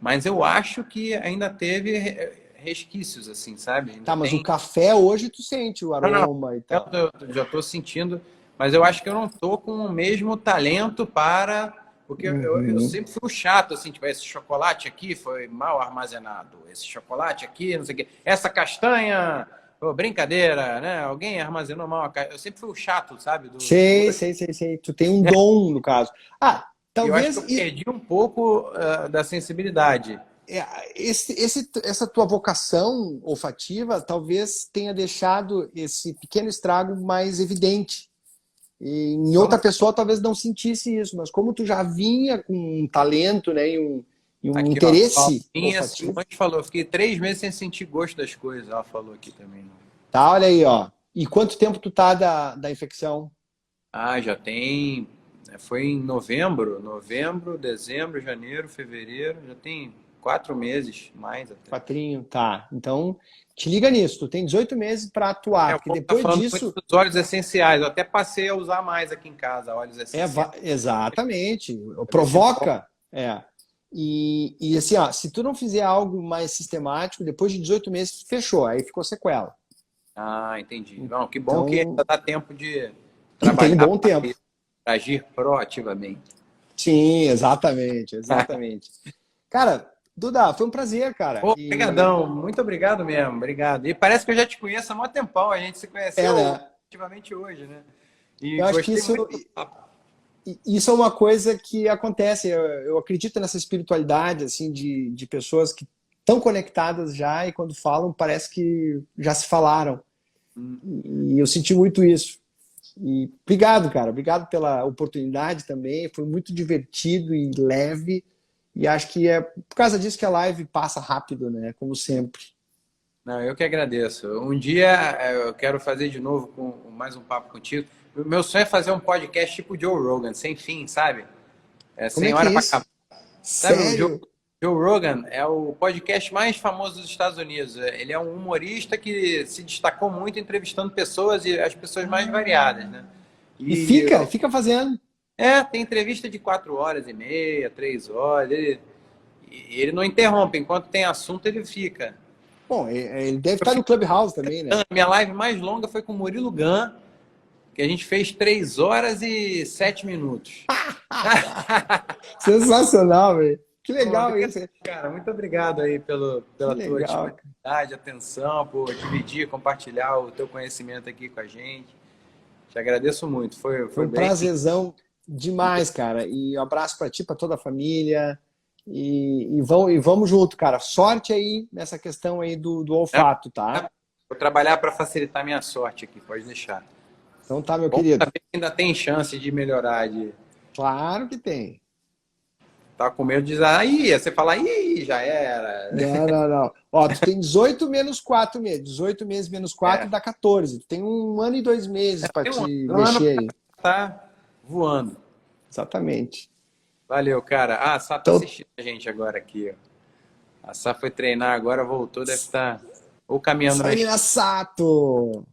mas eu acho que ainda teve resquícios, assim, sabe? Ainda mas o café hoje tu sente o aroma e tal. Eu já estou sentindo, mas eu acho que eu não estou com o mesmo talento para... Porque eu sempre fui chato, assim, tipo, esse chocolate aqui foi mal armazenado, esse chocolate aqui, não sei o quê, essa castanha, brincadeira, né? Alguém armazenou mal a castanha. Eu sempre fui o chato, sabe? Sei. Tu tem um dom, no caso. Talvez... Eu acho que eu perdi um pouco da sensibilidade. Essa tua vocação olfativa talvez tenha deixado esse pequeno estrago mais evidente. E em outra pessoa talvez não sentisse isso, mas como tu já vinha com um talento, né, e um aqui, interesse olfativo. A gente falou, eu fiquei 3 meses sem sentir gosto das coisas, ela falou aqui também. Tá, olha aí, ó. E quanto tempo tu tá da infecção? Já tem... Foi em novembro, dezembro, janeiro, fevereiro, já tem 4 meses, mais até. 4, tá. Então, te liga nisso, tu tem 18 meses para atuar, porque depois disso... Os óleos essenciais, eu até passei a usar mais aqui em casa, óleos essenciais. Exatamente, provoca. E assim, se tu não fizer algo mais sistemático, depois de 18 meses, fechou, aí ficou sequela. Entendi. Não, que bom que ainda dá tempo de trabalhar. Tem bom tempo. Agir proativamente. Sim, exatamente. Cara, Duda, foi um prazer, cara. Obrigadão, muito obrigado mesmo, obrigado. E parece que eu já te conheço há muito tempão, a gente se conheceu ativamente hoje, né? E eu acho que isso... Isso é uma coisa que acontece. Eu acredito nessa espiritualidade assim de pessoas que estão conectadas já e quando falam parece que já se falaram. E eu senti muito isso. E obrigado, cara. Obrigado pela oportunidade também. Foi muito divertido e leve. E acho que é por causa disso que a live passa rápido, né? Como sempre. Não, eu que agradeço. Um dia eu quero fazer de novo com mais um papo contigo. O meu sonho é fazer um podcast tipo Joe Rogan, sem fim, sabe? Como Sem é que hora é para isso? acabar. Sabe, o Sério? Joe Rogan é o podcast mais famoso dos Estados Unidos. Ele é um humorista que se destacou muito entrevistando pessoas e as pessoas mais variadas, né? E E fica fazendo. tem entrevista de 4 horas e meia, 3 horas. Ele não interrompe, enquanto tem assunto ele fica. Bom, ele deve estar no Clubhouse também, né? A minha live mais longa foi com o Murilo Gun, que a gente fez 3 horas e 7 minutos. Sensacional, velho. Que legal isso. Cara, muito obrigado aí pela tua disponibilidade, atenção, por dividir, compartilhar o teu conhecimento aqui com a gente. Te agradeço muito. Foi um prazerzão demais, cara. E um abraço para ti, para toda a família. E vamos junto, cara. Sorte aí nessa questão aí do olfato, tá? Vou trabalhar para facilitar minha sorte aqui, pode deixar. Então tá, meu querido. Ainda tem chance de melhorar. Claro que tem. Tava com medo de dizer, aí, você fala, aí, já era. Não. Ó, tu tem 18 menos 4 meses. 18 meses menos 4 dá 14. Tu tem 1 ano e 2 meses para te mexer aí. Tá voando. Exatamente. Valeu, cara. A Sá tá assistindo a gente agora aqui, ó. A Sá foi treinar agora, voltou, deve estar ou caminhando na esquina. Sato!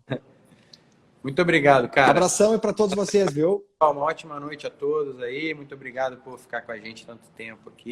Muito obrigado, cara. Abração e para todos vocês, viu? Uma ótima noite a todos aí. Muito obrigado por ficar com a gente tanto tempo aqui.